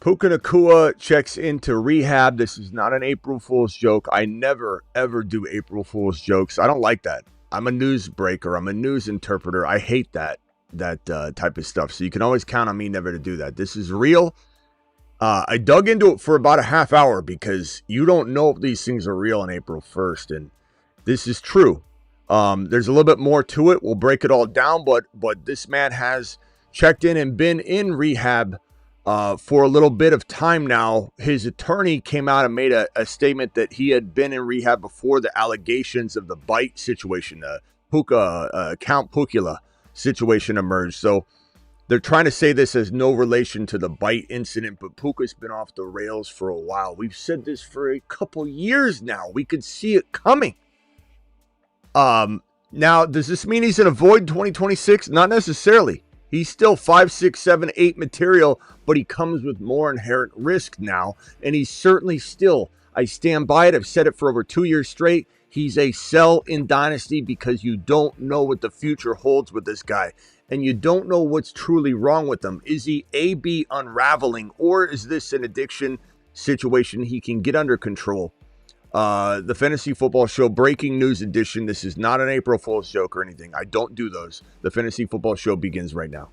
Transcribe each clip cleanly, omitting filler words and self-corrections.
Puka Nacua checks into rehab. This is not an April Fool's joke. I never, ever do April Fool's jokes. I don't like that. I'm a news breaker. I'm a news interpreter. I hate that type of stuff. So you can always count on me never to do that. This is real. I dug into it for about a half hour because you don't know if these things are real on April 1st. And this is true. There's a little bit more to it. We'll break it all down. But this man has checked in and been in rehab for a little bit of time now. His attorney came out and made a statement that he had been in rehab before the allegations of the bite situation, the Count Pukula situation emerged. So they're trying to say this has no relation to the bite incident, but Puka's been off the rails for a while. We've said this for a couple years now. We could see it coming. Now, does this mean he's going to avoid 2026? Not necessarily. He's still 5, 6, 7, 8 material, but he comes with more inherent risk now. And he's certainly still, I stand by it. I've said it for over 2 years straight. He's a sell in Dynasty because you don't know what the future holds with this guy. And you don't know what's truly wrong with him. Is he A-B unraveling, or is this an addiction situation he can get under control? The Fantasy Football Show breaking news edition. This is not an April Fool's joke or anything. I don't do those. The Fantasy Football Show begins right now.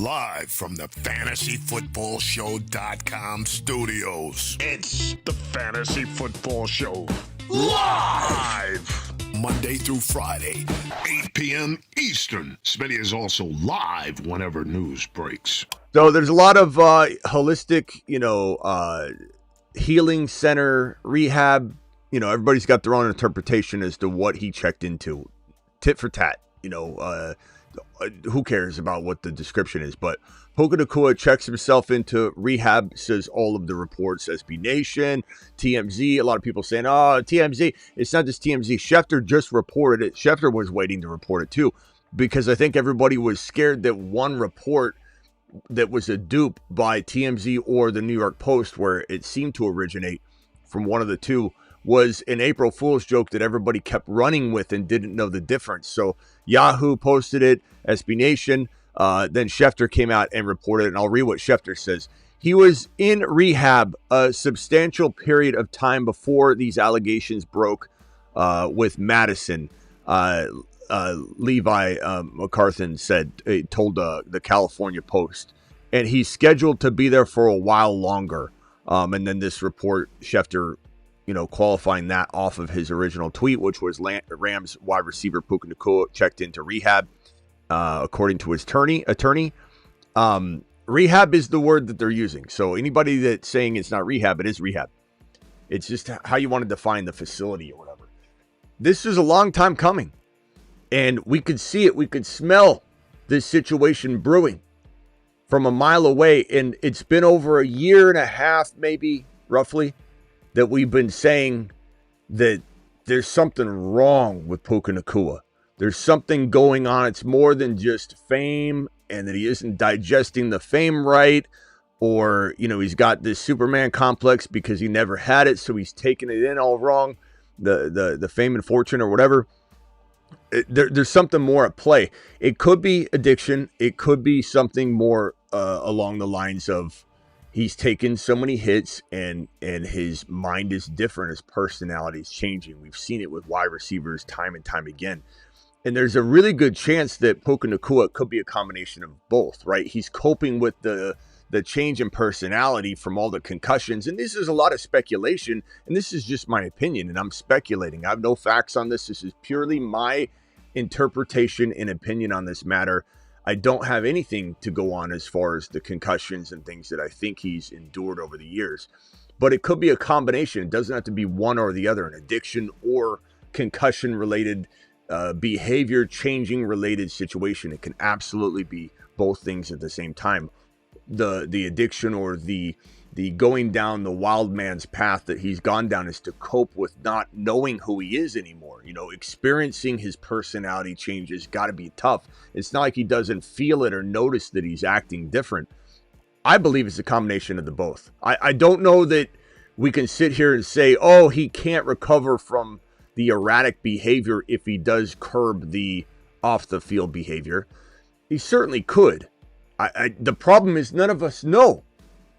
Live from the FantasyFootballShow.com studios. It's the Fantasy Football Show. Live! Monday through Friday, 8 p.m. Eastern. Smitty is also live whenever news breaks. So there's a lot of holistic, healing center, rehab. Everybody's got their own interpretation as to what he checked into. Tit for tat, who cares about what the description is? But Puka Nacua checks himself into rehab, says all of the reports, SB Nation, TMZ. A lot of people saying, oh, TMZ. It's not just TMZ. Schefter just reported it. Schefter was waiting to report it too, because I think everybody was scared that one report that was a dupe by TMZ or the New York Post, where it seemed to originate from one of the two, was an April Fool's joke that everybody kept running with and didn't know the difference. So Yahoo posted it, SB Nation. Then Schefter came out and reported it, and I'll read what Schefter says. He was in rehab a substantial period of time before these allegations broke with Madison. Levi McCarthy told the California Post, and he's scheduled to be there for a while longer. And then this report, Schefter, qualifying that off of his original tweet, which was Rams wide receiver Puka Nacua checked into rehab. According to his attorney, rehab is the word that they're using. So anybody that's saying it's not rehab, it is rehab. It's just how you want to define the facility or whatever. This is a long time coming, and we could see it. We could smell this situation brewing from a mile away. And it's been over a year and a half, maybe roughly, that we've been saying that there's something wrong with Puka Nacua. There's something going on. It's more than just fame, and that he isn't digesting the fame right, or, he's got this Superman complex because he never had it, so he's taking it in all wrong, the fame and fortune or whatever. There's something more at play. It could be addiction. It could be something more along the lines of he's taken so many hits and his mind is different. His personality is changing. We've seen it with wide receivers time and time again. And there's a really good chance that Puka Nacua could be a combination of both, right? He's coping with the change in personality from all the concussions. And this is a lot of speculation, and this is just my opinion, and I'm speculating. I have no facts on this. This is purely my interpretation and opinion on this matter. I don't have anything to go on as far as the concussions and things that I think he's endured over the years. But it could be a combination. It doesn't have to be one or the other, an addiction or concussion-related behavior changing related situation. It can absolutely be both things at the same time. The addiction or the going down the wild man's path that he's gone down is to cope with not knowing who he is anymore. Experiencing his personality changes got to be tough. It's not like he doesn't feel it or notice that he's acting different. I believe it's a combination of the both. I don't know that we can sit here and say, oh, he can't recover from the erratic behavior if he does curb the off the field behavior. He certainly could. The problem is none of us know.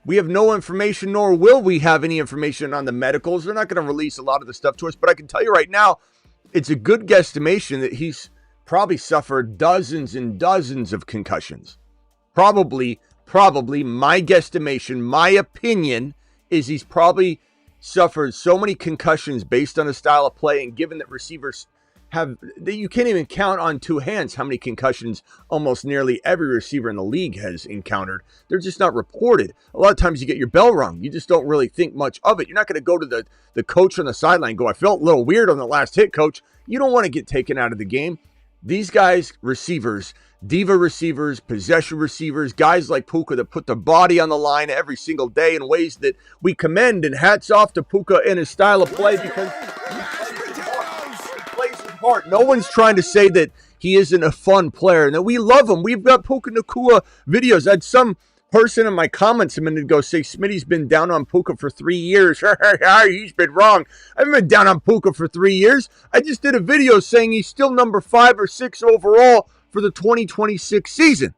We have no information, nor will we have any information on the medicals. They're not going to release a lot of the stuff to us, but I can tell you right now, it's a good guesstimation that he's probably suffered dozens and dozens of concussions. Probably my guesstimation, my opinion is he's probably suffered so many concussions based on his style of play, and given that receivers you can't even count on two hands how many concussions almost nearly every receiver in the league has encountered. They're just not reported. A lot of times you get your bell rung. You just don't really think much of it. You're not going to go to the coach on the sideline and go, I felt a little weird on the last hit, coach. You don't want to get taken out of the game. These guys, receivers, diva receivers, possession receivers, guys like Puka that put their body on the line every single day in ways that we commend, and hats off to Puka and his style of play because part. No one's trying to say that he isn't a fun player and that we love him. We've got Puka Nacua videos. I had some person in my comments a minute ago say Smitty's been down on Puka for 3 years. He's been wrong. I haven't been down on Puka for 3 years. I just did a video saying he's still number 5 or 6 overall for the 2026 season.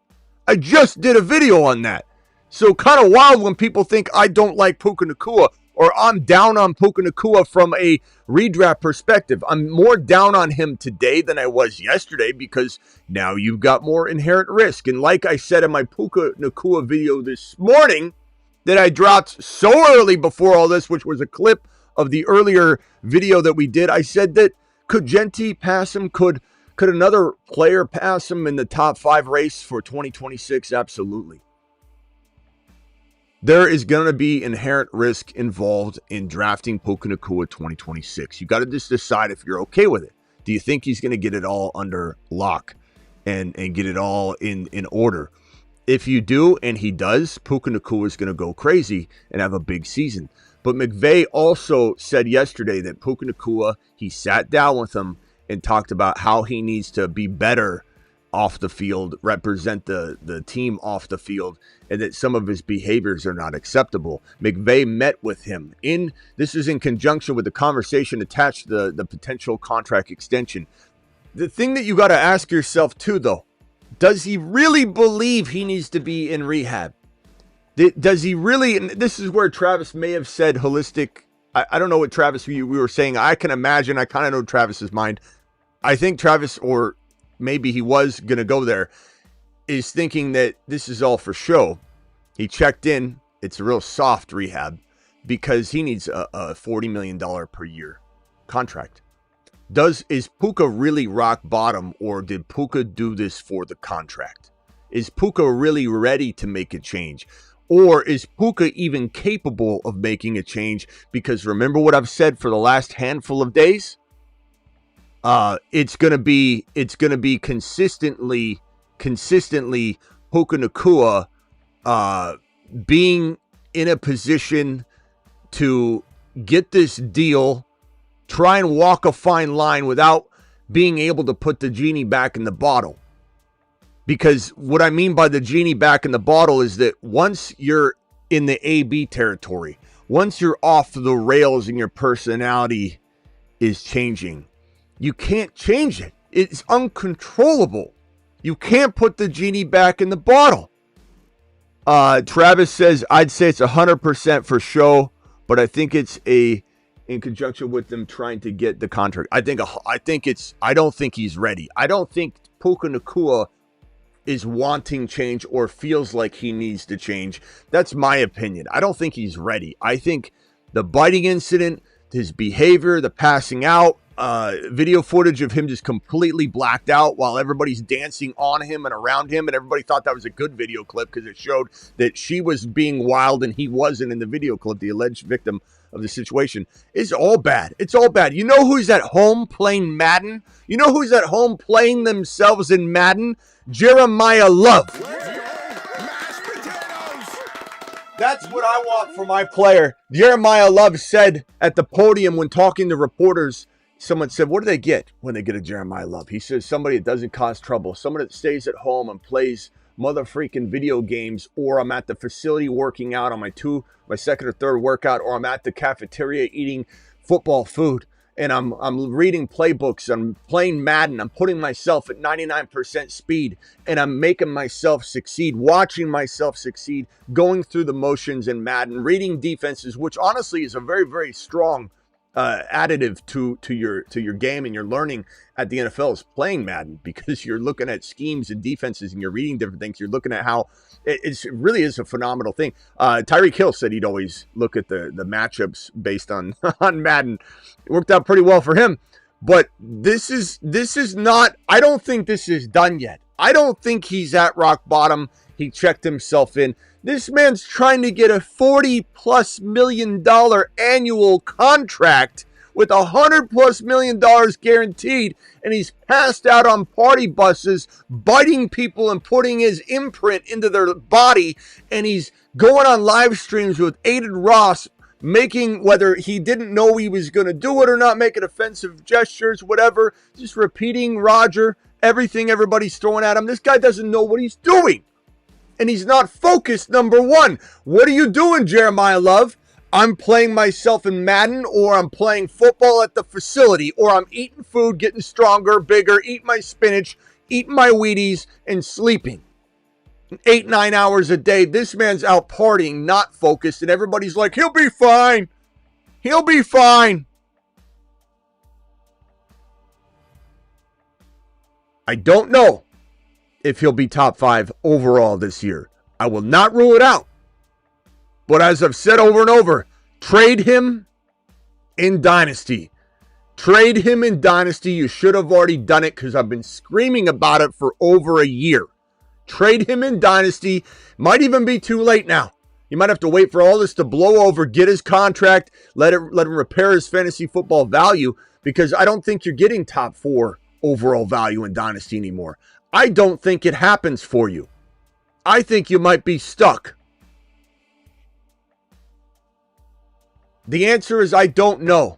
I just did a video on that. So kind of wild when people think I don't like Puka Nacua, or I'm down on Puka Nacua from a redraft perspective. I'm more down on him today than I was yesterday because now you've got more inherent risk. And like I said in my Puka Nacua video this morning that I dropped so early before all this, which was a clip of the earlier video that we did, I said that could Genti pass him? Could another player pass him in the top 5 race for 2026? Absolutely. There is going to be inherent risk involved in drafting Puka Nacua 2026. You got to just decide if you're okay with it. Do you think he's going to get it all under lock and get it all in order? If you do, and he does, Puka Nacua is going to go crazy and have a big season. But McVay also said yesterday that Puka Nacua, he sat down with him and talked about how he needs to be better off the field, represent the team off the field, and that some of his behaviors are not acceptable. McVay met with him. This is in conjunction with the conversation attached to the potential contract extension. The thing that you got to ask yourself too, though, does he really believe he needs to be in rehab? Does he really? And this is where Travis may have said holistic. I don't know what Travis we were saying. I can imagine. I kind of know Travis's mind. I think Travis, or maybe he was going to go there, is thinking that this is all for show. He checked in. It's a real soft rehab because he needs a $40 million per year contract. Is Puka really rock bottom, or did Puka do this for the contract? Is Puka really ready to make a change? Or is Puka even capable of making a change? Because remember what I've said for the last handful of days? It's gonna be consistently Puka Nacua being in a position to get this deal, try and walk a fine line without being able to put the genie back in the bottle. Because what I mean by the genie back in the bottle is that once you're in the AB territory, once you're off the rails and your personality is changing, you can't change it. It's uncontrollable. You can't put the genie back in the bottle. Travis says, I'd say it's 100% for show, but I think it's in conjunction with them trying to get the contract. I don't think he's ready. I don't think Puka Nacua is wanting change or feels like he needs to change. That's my opinion. I don't think he's ready. I think the biting incident, his behavior, the passing out, video footage of him just completely blacked out while everybody's dancing on him and around him, and everybody thought that was a good video clip because it showed that she was being wild and he wasn't in the video clip, the alleged victim of the situation. It's all bad. It's all bad. You know who's at home playing Madden? You know who's at home playing themselves in Madden? Jeremiah Love. That's what I want for my player. Jeremiah Love said at the podium when talking to reporters, someone said, what do they get when they get a Jeremiah Love? He says, somebody that doesn't cause trouble, someone that stays at home and plays mother freaking video games, or I'm at the facility working out on my second or third workout, or I'm at the cafeteria eating football food. and I'm reading playbooks, I'm playing Madden, I'm putting myself at 99% speed, and I'm making myself succeed, watching myself succeed, going through the motions in Madden, reading defenses, which honestly is a very, very strong additive to your game and your learning at the NFL is playing Madden, because you're looking at schemes and defenses and you're reading different things. You're looking at how it really is a phenomenal thing. Tyreek Hill said he'd always look at the matchups based on on Madden. It worked out pretty well for him. But this is not, I don't think this is done yet. I don't think he's at rock bottom. He checked himself in. This man's trying to get a $40+ million annual contract with $100+ million guaranteed, and he's passed out on party buses, biting people and putting his imprint into their body, and he's going on live streams with Aiden Ross, making, whether he didn't know he was going to do it or not, making offensive gestures, whatever, just repeating Roger, everything everybody's throwing at him. This guy doesn't know what he's doing. And he's not focused, number one. What are you doing, Jeremiah Love? I'm playing myself in Madden, or I'm playing football at the facility, or I'm eating food, getting stronger, bigger, eating my spinach, eating my Wheaties, and sleeping 8-9 hours a day. This man's out partying, not focused, and everybody's like, he'll be fine. He'll be fine. I don't know if he'll be top 5 overall this year. I will not rule it out. But as I've said over and over, trade him in Dynasty. Trade him in Dynasty. You should have already done it, because I've been screaming about it for over a year. Trade him in Dynasty. Might even be too late now. You might have to wait for all this to blow over, get his contract, let him repair his fantasy football value, because I don't think you're getting top 4 overall value in Dynasty anymore. I don't think it happens for you. I think you might be stuck. The answer is I don't know.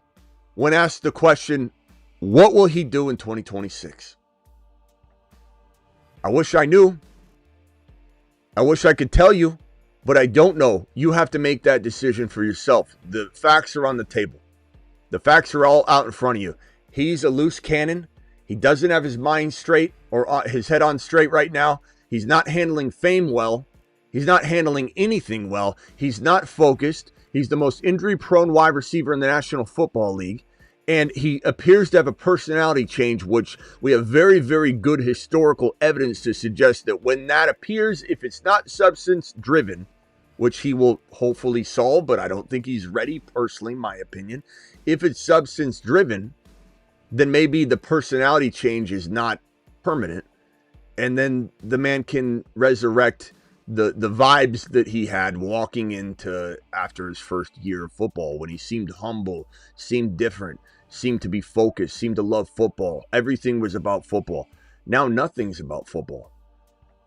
When asked the question, what will he do in 2026? I wish I knew. I wish I could tell you, but I don't know. You have to make that decision for yourself. The facts are on the table. The facts are all out in front of you. He's a loose cannon. He doesn't have his mind straight, or his head on straight right now. He's not handling fame well. He's not handling anything well. He's not focused. He's the most injury-prone wide receiver in the National Football League. And he appears to have a personality change, which we have very, very good historical evidence to suggest that when that appears, if it's not substance-driven, which he will hopefully solve, but I don't think he's ready, personally, my opinion. If it's substance-driven, then maybe the personality change is not permanent, and then the man can resurrect the vibes that he had walking into after his first year of football, when he seemed humble, seemed different, seemed to be focused, seemed to love football. Everything was about football. Now nothing's about football.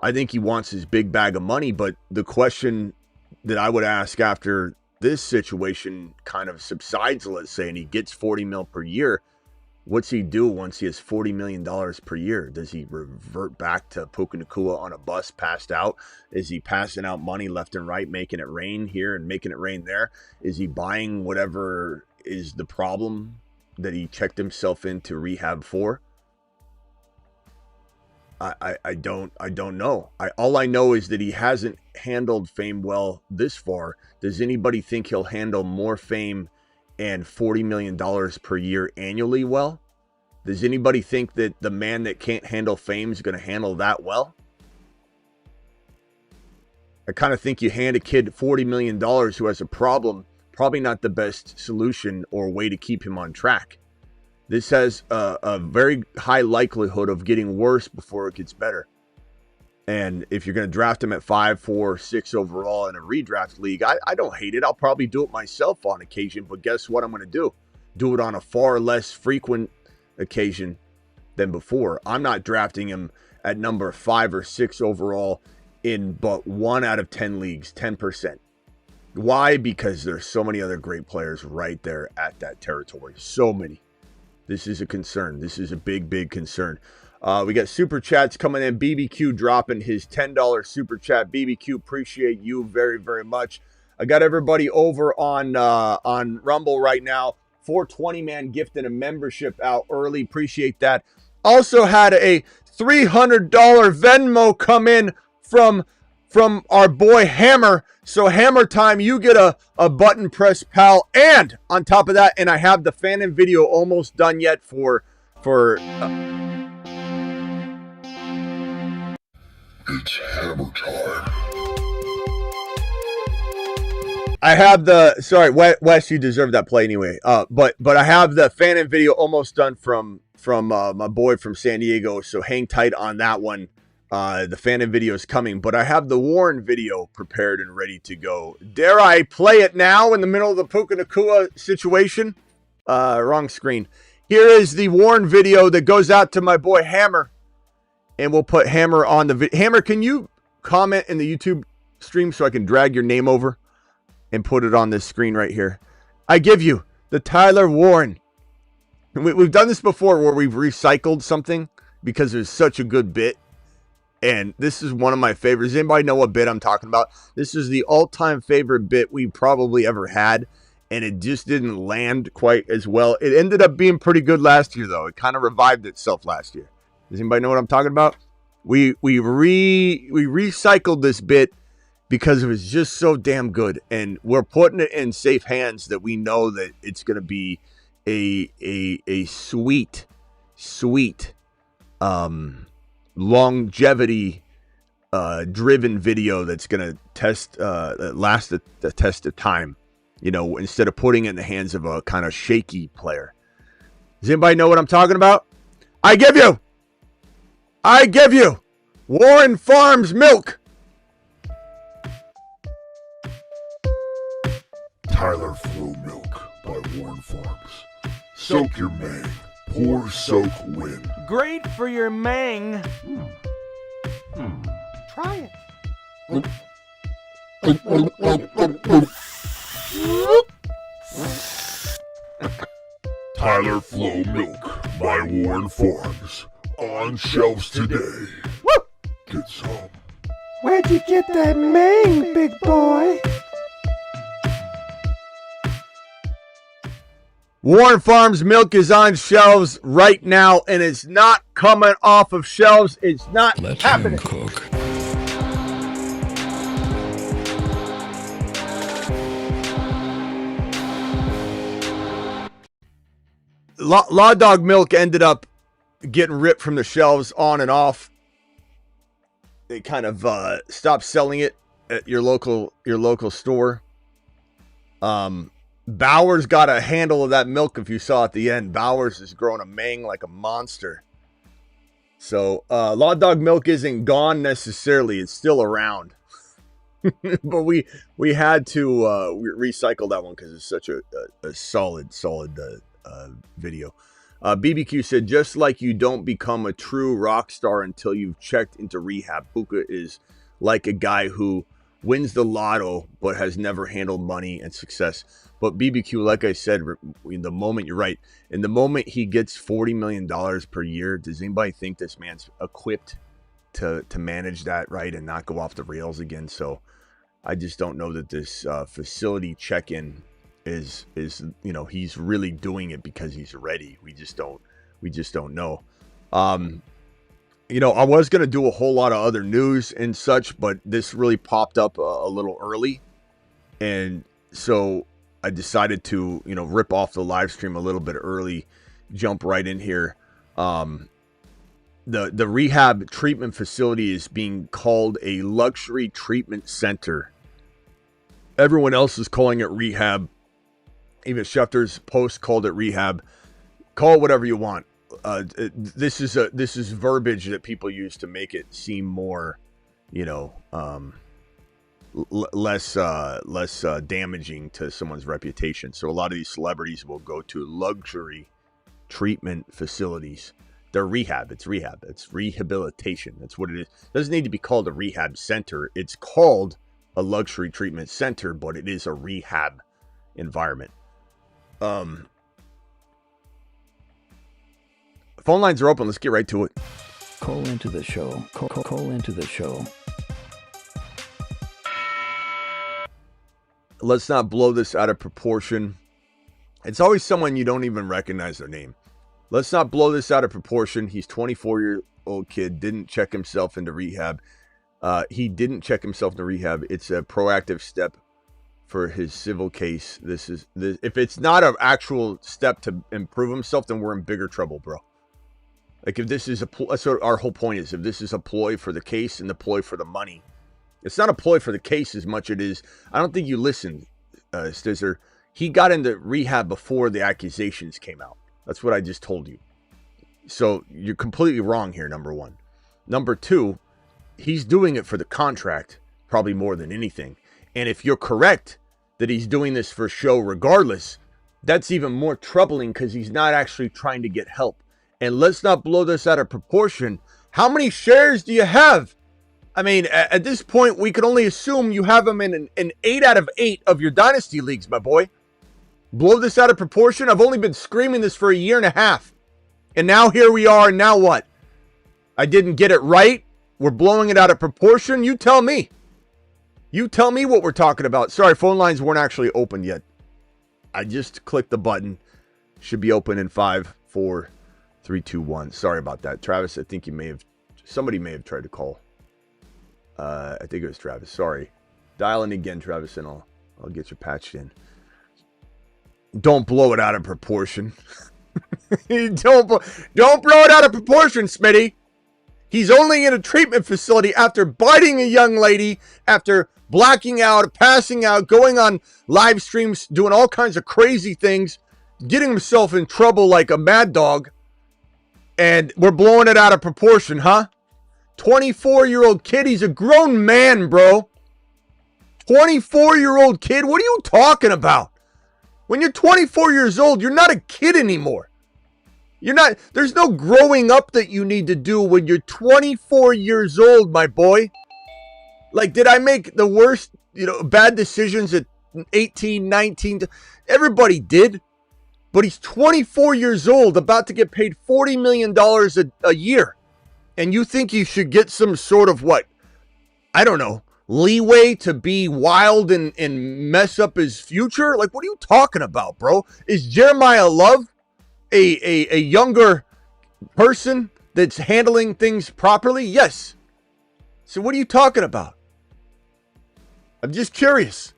I think he wants his big bag of money, but the question that I would ask after this situation kind of subsides, let's say, and he gets $40 million per year, what's he do once he has $40 million per year? Does he revert back to Puka Nacua on a bus, passed out? Is he passing out money left and right, making it rain here and making it rain there? Is he buying whatever is the problem that he checked himself into rehab for? I don't know. All I know is that he hasn't handled fame well this far. Does anybody think he'll handle more fame and $40 million per year annually well? Does anybody think that the man that can't handle fame is going to handle that well? I kind of think you hand a kid $40 million who has a problem, probably not the best solution or way to keep him on track. This has a very high likelihood of getting worse before it gets better. And if you're going to draft him at 5, 4, 6 overall in a redraft league, I don't hate it. I'll probably do it myself on occasion. But guess what I'm going to do? Do it on a far less frequent occasion than before. I'm not drafting him at number 5 or 6 overall in but 1 out of 10 leagues, 10%. Why? Because there's so many other great players right there at that territory. So many. This is a concern. This is a big, big concern. We got super chats coming in. BBQ dropping his $10 super chat. BBQ, appreciate you very, very much. I got everybody over on Rumble right now. 420 man gifted a membership out early. Appreciate that. Also had a $300 Venmo come in from our boy Hammer. So Hammer time, you get a button press, pal. And on top of that, and I have the fan and video almost done yet for It's hammer time. I have the, sorry, Wes, you deserve that play anyway. But I have the fan and video almost done from my boy from San Diego. So hang tight on that one. The fan and video is coming, but I have the Warren video prepared and ready to go. Dare I play it now in the middle of the Puka Nacua situation? Wrong screen. Here is the Warren video that goes out to my boy Hammer, and we'll put Hammer on the video. Hammer, can you comment in the YouTube stream so I can drag your name over and put it on this screen right here? I give you the Tyler Warren. We've done this before where we've recycled something because there's such a good bit. And this is one of my favorites. Does anybody know what bit I'm talking about? This is the all-time favorite bit we probably ever had. And it just didn't land quite as well. It ended up being pretty good last year, though. It kind of revived itself last year. Does anybody know what I'm talking about? We recycled this bit because it was just so damn good, and we're putting it in safe hands that we know that it's going to be a sweet longevity driven video that's going to last the test of time. You know, instead of putting it in the hands of a kind of shaky player. Does anybody know what I'm talking about? I give you Warren Farms milk. Tyler Flow Milk by Warren Farms. Soak your mang. Pour, soak, win. Great for your mang. Try it. Tyler Flow Milk by Warren Farms. On shelves today. Woo! Get some. Where'd you get that mang, big boy? Warren Farms milk is on shelves right now, and it's not coming off of shelves. It's not happening. Let him cook. Law Dog milk ended up getting ripped from the shelves on and off. They kind of stopped selling it at your local store. Bowers got a handle of that milk. If you saw at the end, Bowers is growing a mang like a monster. So Law Dog milk isn't gone necessarily. It's still around. But we had to recycle that one because it's such a solid video. BBQ said, just like you don't become a true rock star until you've checked into rehab, Puka is like a guy who wins the lotto but has never handled money and success. But BBQ, like I said, in the moment, you're right. In the moment he gets $40 million per year, does anybody think this man's equipped to manage that, right, and not go off the rails again? So I just don't know that this facility check-in is he's really doing it because he's ready. We just don't know. I was going to do a whole lot of other news and such, but this really popped up a little early. And so I decided to, rip off the live stream a little bit early, jump right in here. The rehab treatment facility is being called a luxury treatment center. Everyone else is calling it rehab. Even Schefter's post called it rehab. Call it whatever you want. This is verbiage that people use to make it seem more, less damaging to someone's reputation. So a lot of these celebrities will go to luxury treatment facilities. They're rehab. It's rehab. It's rehabilitation. That's what it is. It doesn't need to be called a rehab center. It's called a luxury treatment center, but it is a rehab environment. Phone lines are open. Let's get right to it. Call into the show. Call into the show. Let's not blow this out of proportion. It's always someone you don't even recognize their name. Let's not blow this out of proportion. He's 24-year-old kid, didn't check himself into rehab. He didn't check himself into rehab. It's a proactive step for his civil case. If it's not an actual step to improve himself, then we're in bigger trouble, bro. Like if this is that's what our whole point is. If this is a ploy for the case and the ploy for the money, it's not a ploy for the case as much as it is. I don't think you listened, Stizzer. He got into rehab before the accusations came out. That's what I just told you. So you're completely wrong here, number one. Number two, he's doing it for the contract, probably more than anything. And if you're correct that he's doing this for show regardless, that's even more troubling because he's not actually trying to get help. And let's not blow this out of proportion. How many shares do you have? I mean, at this point, we can only assume you have him in an 8 out of 8 of your Dynasty leagues, my boy. Blow this out of proportion? I've only been screaming this for a year and a half. And now here we are, and now what? I didn't get it right? We're blowing it out of proportion? You tell me. You tell me what we're talking about. Sorry, phone lines weren't actually open yet. I just clicked the button. Should be open in 5, 4, 3, 2, 1. Sorry about that. Travis, I think somebody may have tried to call. I think it was Travis. Sorry. Dial in again, Travis, and I'll get you patched in. Don't blow it out of proportion. Don't blow it out of proportion, Smitty. He's only in a treatment facility after biting a young lady, after blacking out, passing out, going on live streams, doing all kinds of crazy things, getting himself in trouble like a mad dog. And we're blowing it out of proportion, huh? 24-year-old kid. He's a grown man, bro. 24-year-old kid. What are you talking about? When you're 24 years old, you're not a kid anymore. There's no growing up that you need to do when you're 24 years old, my boy. Like, did I make the worst, bad decisions at 18, 19? Everybody did. But he's 24 years old, about to get paid $40 million a year. And you think you should get some sort of leeway to be wild and mess up his future? Like, what are you talking about, bro? Is Jeremiah Love a younger person that's handling things properly? Yes. So what are you talking about? I'm just curious.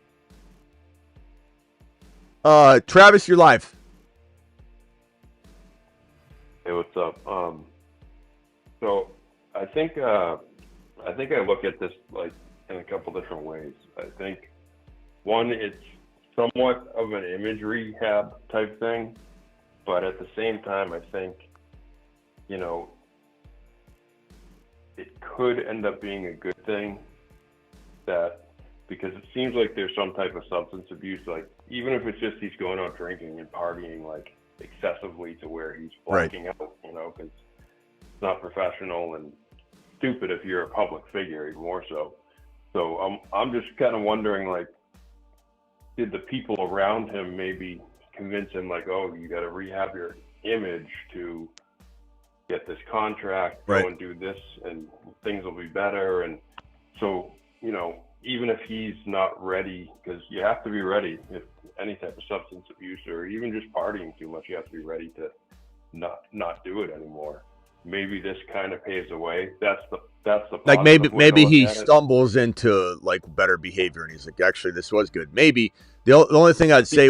Travis, you're live. Hey, what's up? So I think I look at this like in a couple different ways. I think one, it's somewhat of an image rehab type thing, but at the same time, I think, it could end up being a good thing because it seems like there's some type of substance abuse, like even if it's just he's going out drinking and partying like excessively to where he's blacking out, because it's not professional and stupid if you're a public figure, even more so. So I'm just kind of wondering, like, did the people around him maybe convince him, like, oh, you got to rehab your image to get this contract, go and do this, and things will be better. And so, even if he's not ready, because you have to be ready if any type of substance abuse or even just partying too much, you have to be ready to not do it anymore. Maybe this kind of paves the way. That's the like maybe he stumbles into like better behavior and he's like, actually, this was good. Maybe the only thing I'd say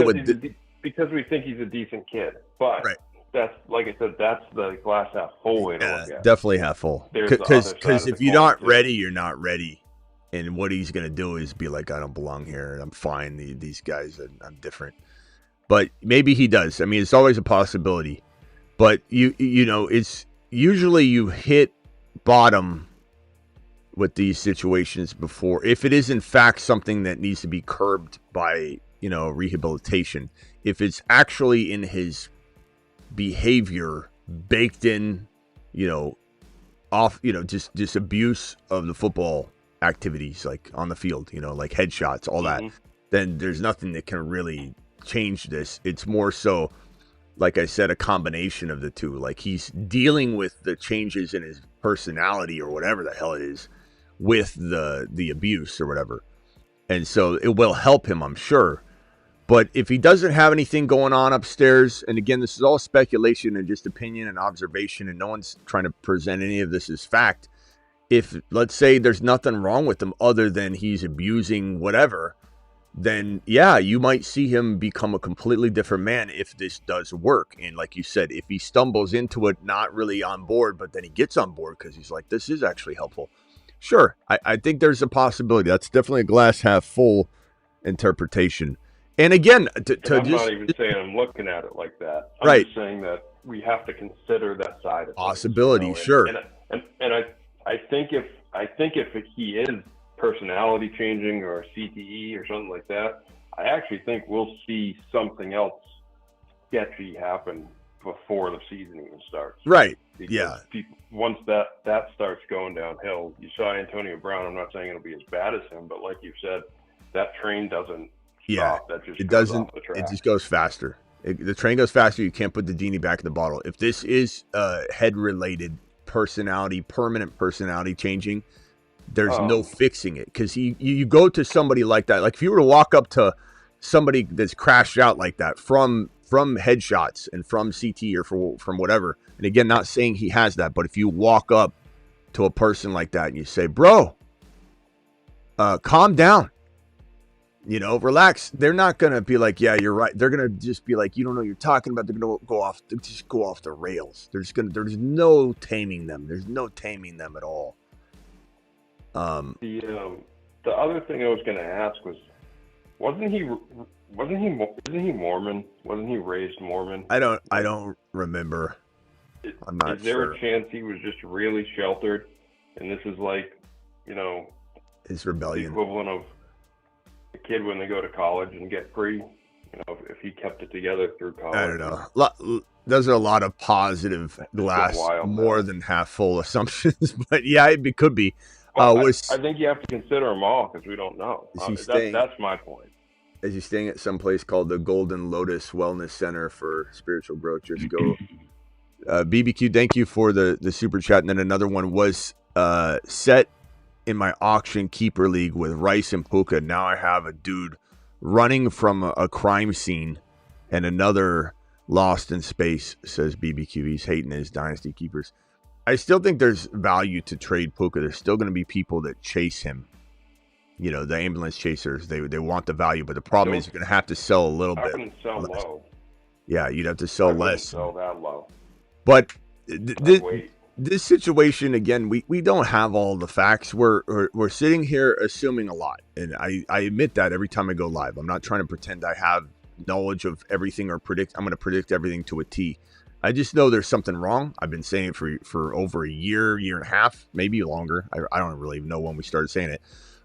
because we think he's a decent kid, but that's, like I said, that's the glass half full way to look at. Definitely half full. Because if you're not ready, you're not ready. And what he's gonna do is be like, I don't belong here. I'm fine. These guys, I'm different. But maybe he does. I mean, it's always a possibility. But it's usually you hit bottom with these situations before, if it is in fact something that needs to be curbed by rehabilitation. If it's actually in his behavior baked in, just abuse of the football activities, like on the field, like headshots, all that, then there's nothing that can really change this. It's more so, like I said, a combination of the two. Like he's dealing with the changes in his personality or whatever the hell it is with the abuse or whatever. And so it will help him, I'm sure. But if he doesn't have anything going on upstairs, and again, this is all speculation and just opinion and observation, and no one's trying to present any of this as fact. If, let's say, there's nothing wrong with him other than he's abusing whatever, then yeah, you might see him become a completely different man if this does work. And like you said, if he stumbles into it not really on board, but then he gets on board because he's like, this is actually helpful. Sure, I think there's a possibility. That's definitely a glass half full interpretation. And again, I'm not even saying I'm looking at it like that. I'm right. just saying that we have to consider that side of possibility. Things, sure. And I think if he is personality changing or CTE or something like that, I actually think we'll see something else sketchy happen before the season even starts. Right. Because yeah. Once that starts going downhill, you saw Antonio Brown. I'm not saying it'll be as bad as him, but like you said, that train doesn't stop. That just it doesn't. Off the track. It just goes faster. The train goes faster. You can't put the genie back in the bottle. If this is head-related personality, permanent personality changing, there's no fixing it. Because you go to somebody like that. Like if you were to walk up to somebody that's crashed out like that from headshots and from CT or from whatever, and again, not saying he has that, but if you walk up to a person like that and you say, bro, calm down, relax. They're not going to be like, yeah, you're right. They're going to just be like, you don't know what you're talking about. They're going to go off the rails. There's no taming them. There's no taming them at all. The other thing I was going to ask was, isn't he Mormon? Wasn't he raised Mormon? I don't remember. I'm not sure. Is there a chance he was just really sheltered, and this is like, his rebellion, the equivalent of a kid when they go to college and get free? If he kept it together through college. I don't know. Those are a lot of positive glass, more than half full assumptions, but yeah, it could be. Well, I think you have to consider them all because we we don't know. That's my point. Is he staying at some place called the Golden Lotus Wellness Center for Spiritual Growth? Just go. BBQ, thank you for the super chat. And then another one was set in my auction keeper league with Rice and Puka. Now I have a dude running from a crime scene and another lost in space, says BBQ. He's hating his dynasty keepers. I still think there's value to trade Puka. There's still going to be people that chase him. The ambulance chasers, they want the value, but the problem is you're going to have to sell a little bit. I wouldn't sell low. Yeah, you'd have to sell less. Sell that low. But this situation, again, we don't have all the facts. We're sitting here assuming a lot, and I admit that every time I go live. I'm not trying to pretend I have knowledge of everything or I'm going to predict everything to a T. I just know there's something wrong. I've been saying it for over a year and a half, maybe longer. I don't really even know when we started saying it,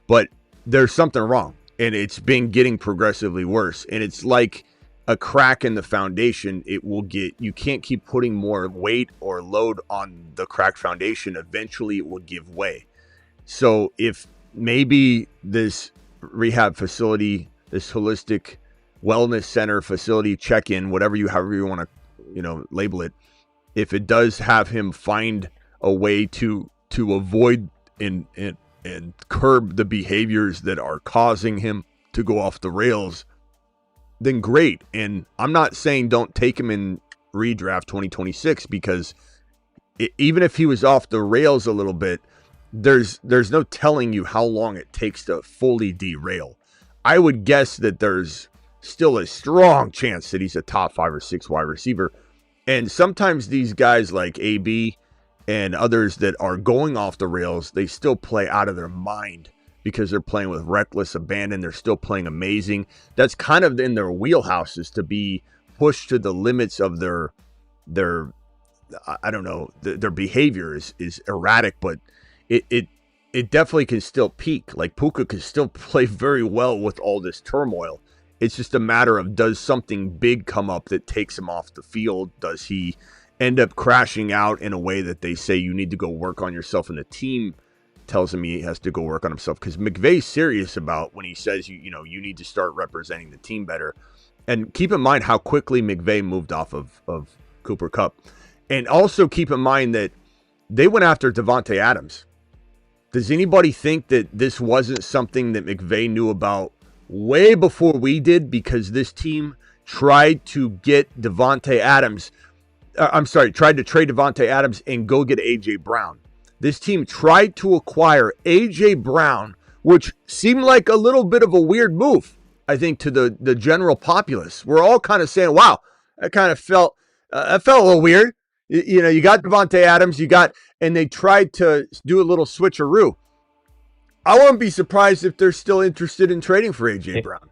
but there's something wrong, and it's been getting progressively worse. And it's like a crack in the foundation. You can't keep putting more weight or load on the cracked foundation. Eventually it will give way. So if maybe this rehab facility, this holistic wellness center facility check-in, however you want to, label it, if it does have him find a way to avoid and curb the behaviors that are causing him to go off the rails, then great. And I'm not saying don't take him in redraft 2026, because even if he was off the rails a little bit, there's no telling you how long it takes to fully derail. I would guess that there's still a strong chance that he's a top 5 or 6 wide receiver. And sometimes these guys like AB and others that are going off the rails, they still play out of their mind because they're playing with reckless abandon. They're still playing amazing. That's kind of in their wheelhouses, to be pushed to the limits of their I don't know, their behavior is erratic, but it definitely can still peak. Like Puka can still play very well with all this turmoil. It's just a matter of, does something big come up that takes him off the field? Does he end up crashing out in a way that they say you need to go work on yourself, and the team tells him he has to go work on himself? Because McVay's serious about when he says you need to start representing the team better. And keep in mind how quickly McVay moved off of Cooper Kupp. And also keep in mind that they went after Devontae Adams. Does anybody think that this wasn't something that McVay knew about way before we did because this team tried to get Devontae Adams. Tried to trade Devontae Adams and go get A.J. Brown. This team tried to acquire A.J. Brown, which seemed like a little bit of a weird move, I think, to the general populace. We're all kind of saying, wow, that kind of felt a little weird. You got Devontae Adams, and they tried to do a little switcheroo. I wouldn't be surprised if they're still interested in trading for A.J. Brown.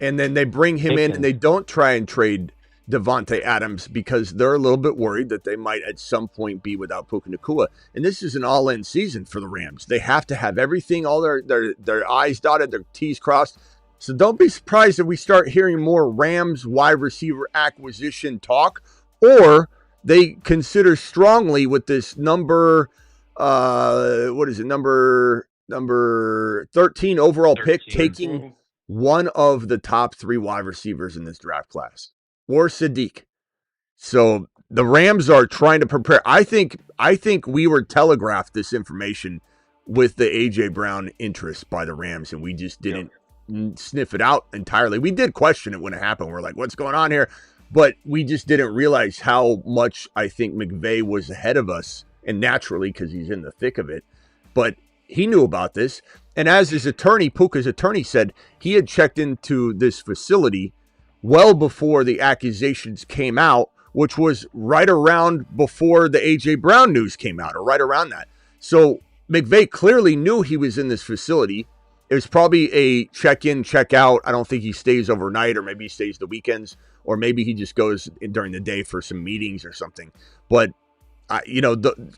And then they bring him in and they don't try and trade Devontae Adams because they're a little bit worried that they might at some point be without Puka Nacua. And this is an all-in season for the Rams. They have to have everything, all their I's dotted, their T's crossed. So don't be surprised if we start hearing more Rams wide receiver acquisition talk, or they consider strongly with this number 13 overall pick, taking one of the top 3 wide receivers in this draft class, or Sadiq. So the Rams are trying to prepare. I think we were telegraphed this information with the A.J. Brown interest by the Rams, and we just didn't sniff it out entirely. We did question it when it happened. We're like, what's going on here? But we just didn't realize how much I think McVay was ahead of us, and naturally because he's in the thick of it. But he knew about this. And as his attorney, Puka's attorney, said, he had checked into this facility well before the accusations came out, which was right around before the A.J. Brown news came out, or right around that. So McVay clearly knew he was in this facility. It was probably a check-in, check-out. I don't think he stays overnight, or maybe he stays the weekends, or maybe he just goes during the day for some meetings or something. But,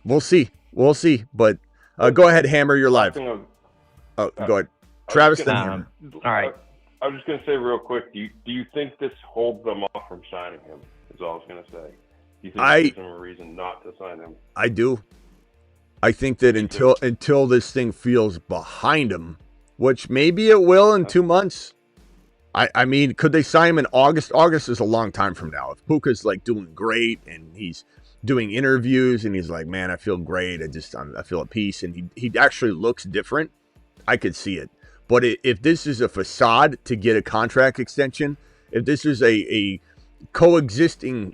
we'll see. We'll see. But go ahead, Hammer. You're live. Go ahead. Travis, then Hammer. All right. I was just going to say real quick, do you think this holds them off from signing him, is all I was going to say. Do you think it gives them a reason not to sign him? I do. I think that until this thing feels behind him, which maybe it will in 2 months. I mean, could they sign him in August? August is a long time from now. If Puka's like doing great and he's doing interviews and he's like, man, I feel great. I feel at peace. And he actually looks different. I could see it. But if this is a facade to get a contract extension, if this is a coexisting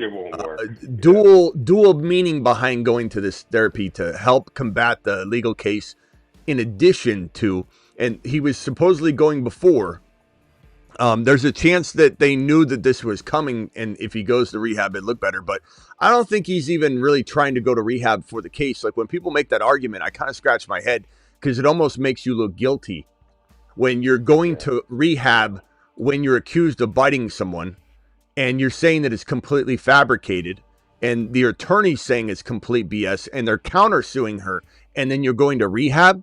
dual meaning behind going to this therapy to help combat the legal case, in addition to, and he was supposedly going before, there's a chance that they knew that this was coming, and if he goes to rehab, it'd look better. But I don't think he's even really trying to go to rehab for the case. Like, when people make that argument, I kind of scratch my head because it almost makes you look guilty when you're going to rehab when you're accused of biting someone and you're saying that it's completely fabricated, and the attorney's saying it's complete BS, and they're countersuing her, and then you're going to rehab.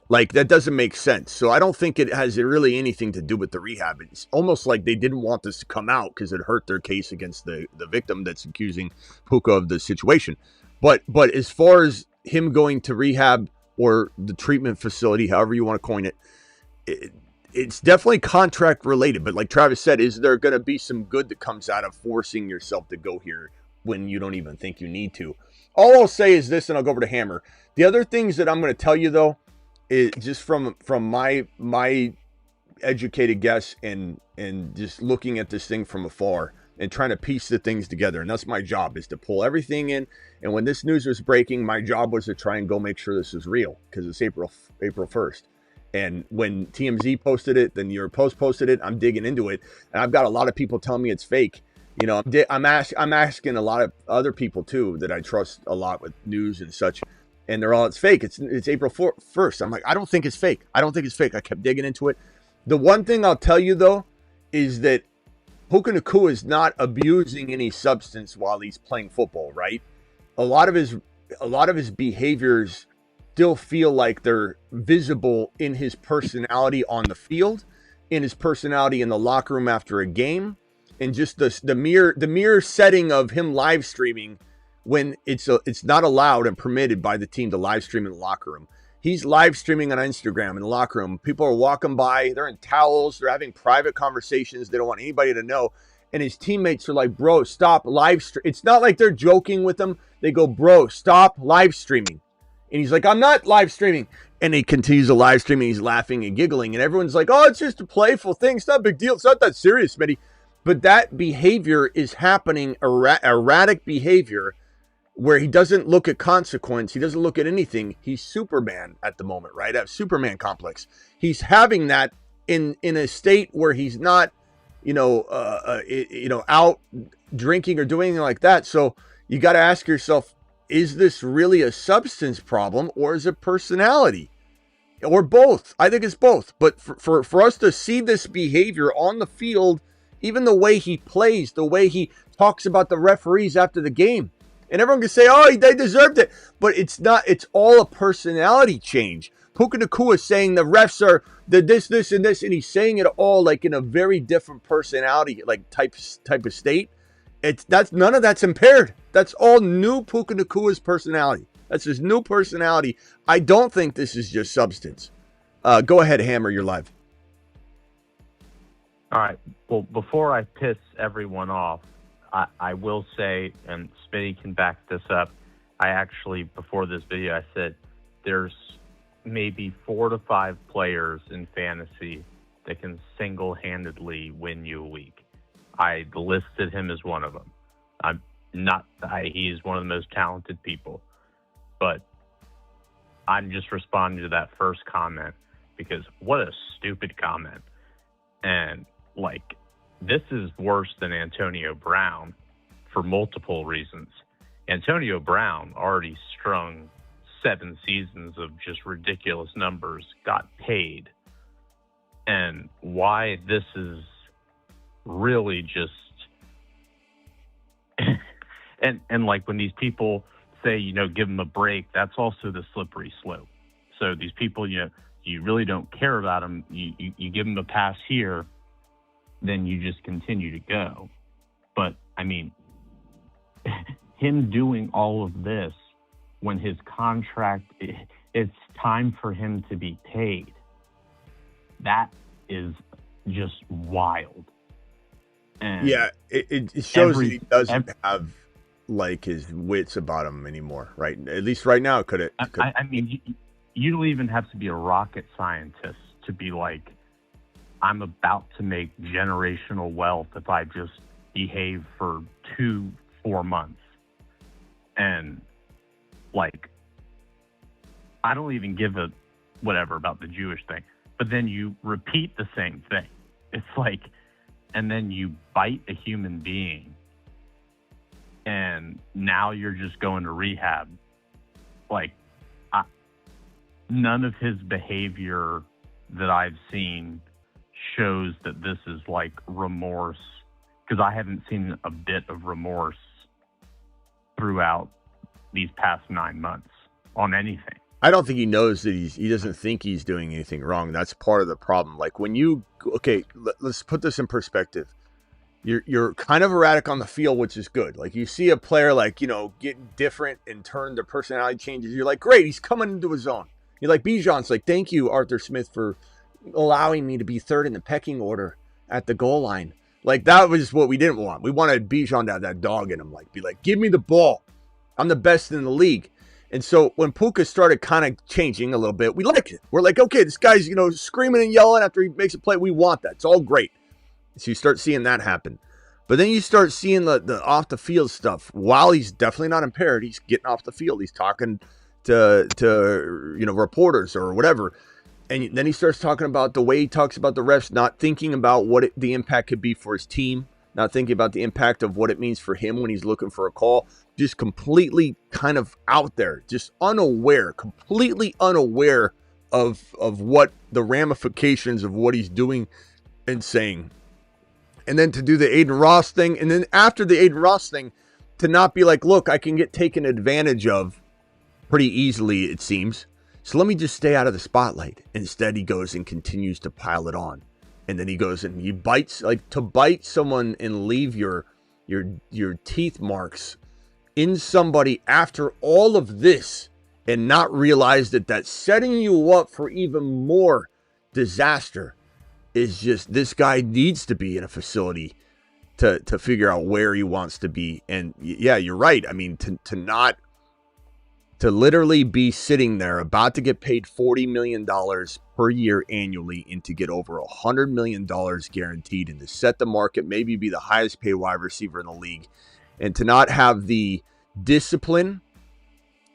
Like, that doesn't make sense. So I don't think it has really anything to do with the rehab. It's almost like they didn't want this to come out because it hurt their case against the victim that's accusing Puka of the situation. But as far as him going to rehab or the treatment facility, however you want to coin it, it's definitely contract related. But like Travis said, is there going to be some good that comes out of forcing yourself to go here when you don't even think you need to? All I'll say is this, and I'll go over to Hammer. The other things that I'm going to tell you, though, is just from my educated guess and just looking at this thing from afar and trying to piece the things together. And that's my job, is to pull everything in. And when this news was breaking, my job was to try and go make sure this is real, because it's April 1st. And when TMZ posted it, then your Post posted it, I'm digging into it. And I've got a lot of people telling me it's fake. You know, I'm asking a lot of other people too that I trust a lot with news and such, and they're all, it's fake. It's April 1st. I'm like, I don't think it's fake. I don't think it's fake. I kept digging into it. The one thing I'll tell you though is that Puka Nacua is not abusing any substance while he's playing football, right? A lot of his behaviors still feel like they're visible in his personality on the field, in his personality in the locker room after a game, and just the mere setting of him live streaming when it's not allowed and permitted by the team to live stream in the locker room. He's live streaming on Instagram in the locker room. People are walking by, they're in towels, they're having private conversations, they don't want anybody to know. And his teammates are like, bro, stop live stream. It's not like they're joking with him. They go, bro, stop live streaming. And he's like, I'm not live streaming. And he continues to live stream and he's laughing and giggling. And everyone's like, oh, it's just a playful thing. It's not a big deal. It's not that serious, Smitty. But that behavior is happening, erratic behavior, where he doesn't look at consequence. He doesn't look at anything. He's Superman at the moment, right? That Superman complex. He's having that in a state where he's not, out drinking or doing anything like that. So you got to ask yourself, is this really a substance problem or is it personality? Or both? I think it's both. But for us to see this behavior on the field, even the way he plays, the way he talks about the referees after the game, and everyone can say, oh, they deserved it. But it's not. It's all a personality change. Puka Nacua is saying the refs are the this, and this, and he's saying it all like in a very different personality, like type of state. None of that's impaired. That's all new Puka Nacua's personality. That's his new personality. I don't think this is just substance. Go ahead, Hammer. You're live. All right. Well, before I piss everyone off, I will say, and Smitty can back this up, I actually, before this video, I said there's maybe 4 to 5 players in fantasy that can single-handedly win you a week. I listed him as one of them. He's one of the most talented people. But I'm just responding to that first comment because what a stupid comment. And, this is worse than Antonio Brown for multiple reasons. Antonio Brown already strung 7 seasons of just ridiculous numbers, got paid. And why this is really just... and when these people say, give them a break, that's also the slippery slope. So these people, you really don't care about them. You give them a pass here, then you just continue to go. But, him doing all of this when his contract, it's time for him to be paid. That is just wild. And yeah, it shows that he doesn't have his wits about him anymore, right? At least right now, could it? You don't even have to be a rocket scientist to be like, I'm about to make generational wealth if I just behave for 2-4 months. And I don't even give a whatever about the Jewish thing, but then you repeat the same thing. It's and then you bite a human being and now you're just going to rehab. None of his behavior that I've seen shows that this is remorse, because I haven't seen a bit of remorse throughout these past 9 months on anything. I don't think he knows that he doesn't think he's doing anything wrong. That's part of the problem. Let's put this in perspective. You're kind of erratic on the field, which is good. You see a player getting different and turn their personality changes. You're like, great, he's coming into his own. You're like, Bijan's like, thank you, Arthur Smith, for allowing me to be third in the pecking order at the goal line. That was what we didn't want. We wanted Bijan to have that dog in him. Be like, give me the ball. I'm the best in the league. And so when Puka started kind of changing a little bit, we liked it. We're like, okay, this guy's, screaming and yelling after he makes a play. We want that. It's all great. So you start seeing that happen. But then you start seeing the off the field stuff. While he's definitely not impaired, he's getting off the field. He's talking to reporters or whatever. And then he starts talking about the way he talks about the refs, not thinking about what the impact could be for his team, not thinking about the impact of what it means for him when he's looking for a call. Just completely kind of out there, just unaware, completely unaware of what the ramifications of what he's doing and saying. And then to do the Aiden Ross thing, and then after the Aiden Ross thing, to not be like, look, I can get taken advantage of pretty easily, it seems. So let me just stay out of the spotlight. Instead, he goes and continues to pile it on. And then he goes and he bites, to bite someone and leave your teeth marks in somebody after all of this and not realize that that's setting you up for even more disaster is just, this guy needs to be in a facility to figure out where he wants to be. And yeah, you're right. To not to literally be sitting there about to get paid $40 million per year annually and to get over $100 million guaranteed and to set the market, maybe be the highest paid wide receiver in the league, and to not have the discipline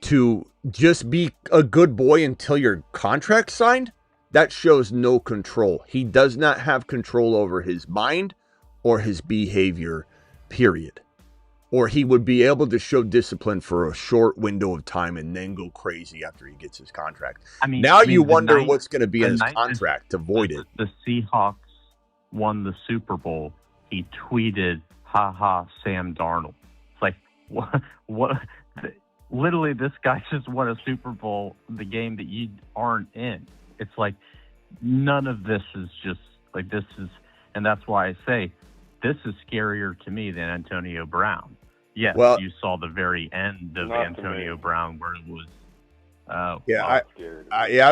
to just be a good boy until your contract's signed, that shows no control. He does not have control over his mind or his behavior, period. Or he would be able to show discipline for a short window of time and then go crazy after he gets his contract. Now you wonder what's going to be in his contract to void it. The Seahawks won the Super Bowl. He tweeted, "Ha ha, Sam Darnold." It's like, what? Literally, this guy just won a Super Bowl, the game that you aren't in. It's like, none of this is just like this is, and that's why I say this is scarier to me than Antonio Brown. Yes, well, you saw the very end of Antonio Brown where it was. I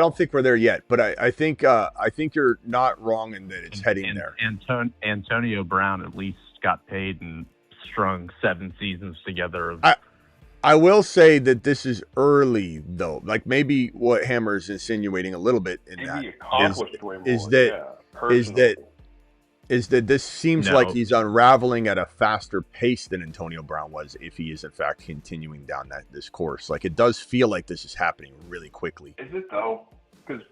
don't think we're there yet, but I think you're not wrong in that it's heading there. Antonio Brown at least got paid and strung 7 seasons together. I will say that this is early, though. Like maybe what Hammer is insinuating a little bit in is that this seems like he's unraveling at a faster pace than Antonio Brown was if he is in fact continuing down this course. Like it does feel like this is happening really quickly. Is it though? Because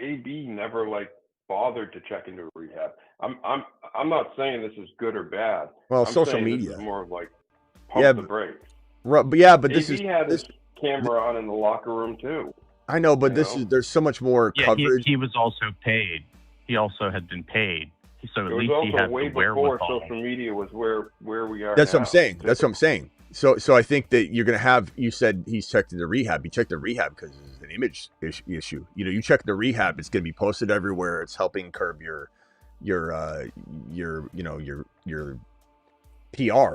AB never like bothered to check into rehab. I'm not saying this is good or bad. Well, I'm social media this is more of like pump the brakes. But this AB had his camera on in the locker room too. I know, but there's so much more coverage. He was also paid. He also had been paid. So at least he had way the wherewithal. Before social media was where we are. That's now. what I'm saying. That's what I'm saying. So I think that you're gonna have. You said he's checked into rehab. He checked the rehab because it's an image issue. You know, you check the rehab. It's gonna be posted everywhere. It's helping curb your PR.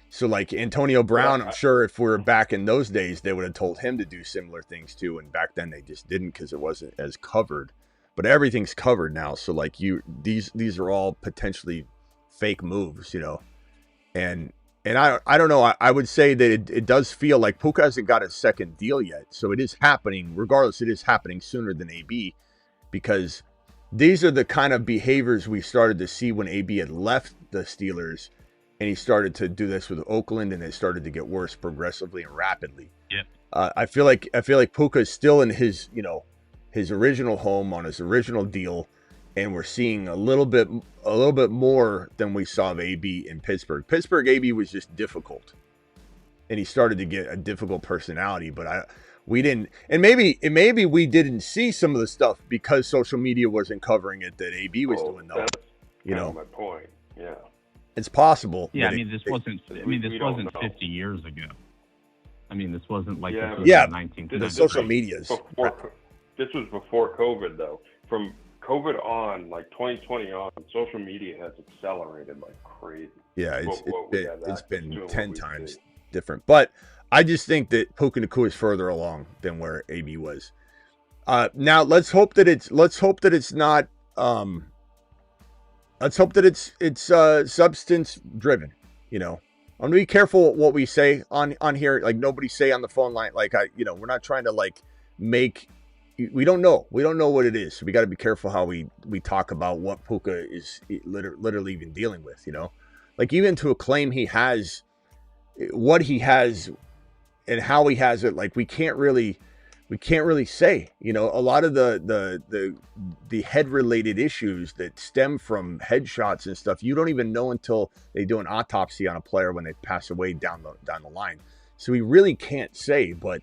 So like Antonio Brown, I'm sure if we're back in those days, they would have told him to do similar things too. And back then they just didn't because it wasn't as covered. But everything's covered now, so like these are all potentially fake moves, you know. And I don't know. I would say that it does feel like Puka hasn't got a second deal yet, so it is happening. Regardless, it is happening sooner than AB, because these are the kind of behaviors we started to see when AB had left the Steelers, and he started to do this with Oakland, and it started to get worse progressively and rapidly. Yeah. I feel like Puka is still in his his original home on his original deal, and we're seeing a little bit more than we saw of AB in Pittsburgh. Pittsburgh AB was just difficult, and he started to get a difficult personality. But we didn't, and maybe we didn't see some of the stuff because social media wasn't covering it that AB was doing though. You know, my point. Yeah, it's possible. Yeah, this wasn't 50 years ago. I mean, this wasn't like the 19th. The social media is. This was before COVID, though. From COVID on, like 2020 on, social media has accelerated like crazy. Yeah, it's been 10 times different. But I just think that Puka Nacua is further along than where AB was. Now let's hope that it's not. Let's hope that it's substance driven. You know, I'm gonna be careful what we say on here. Like nobody say on the phone line. Like we're not trying to like make. We don't know what it is, so we got to be careful how we talk about what Puka is literally even dealing with, you know, like even to a claim he has what he has and how he has it. Like we can't really say, you know, a lot of the head related issues that stem from headshots and stuff, you don't even know until they do an autopsy on a player when they pass away down the line. So we really can't say, but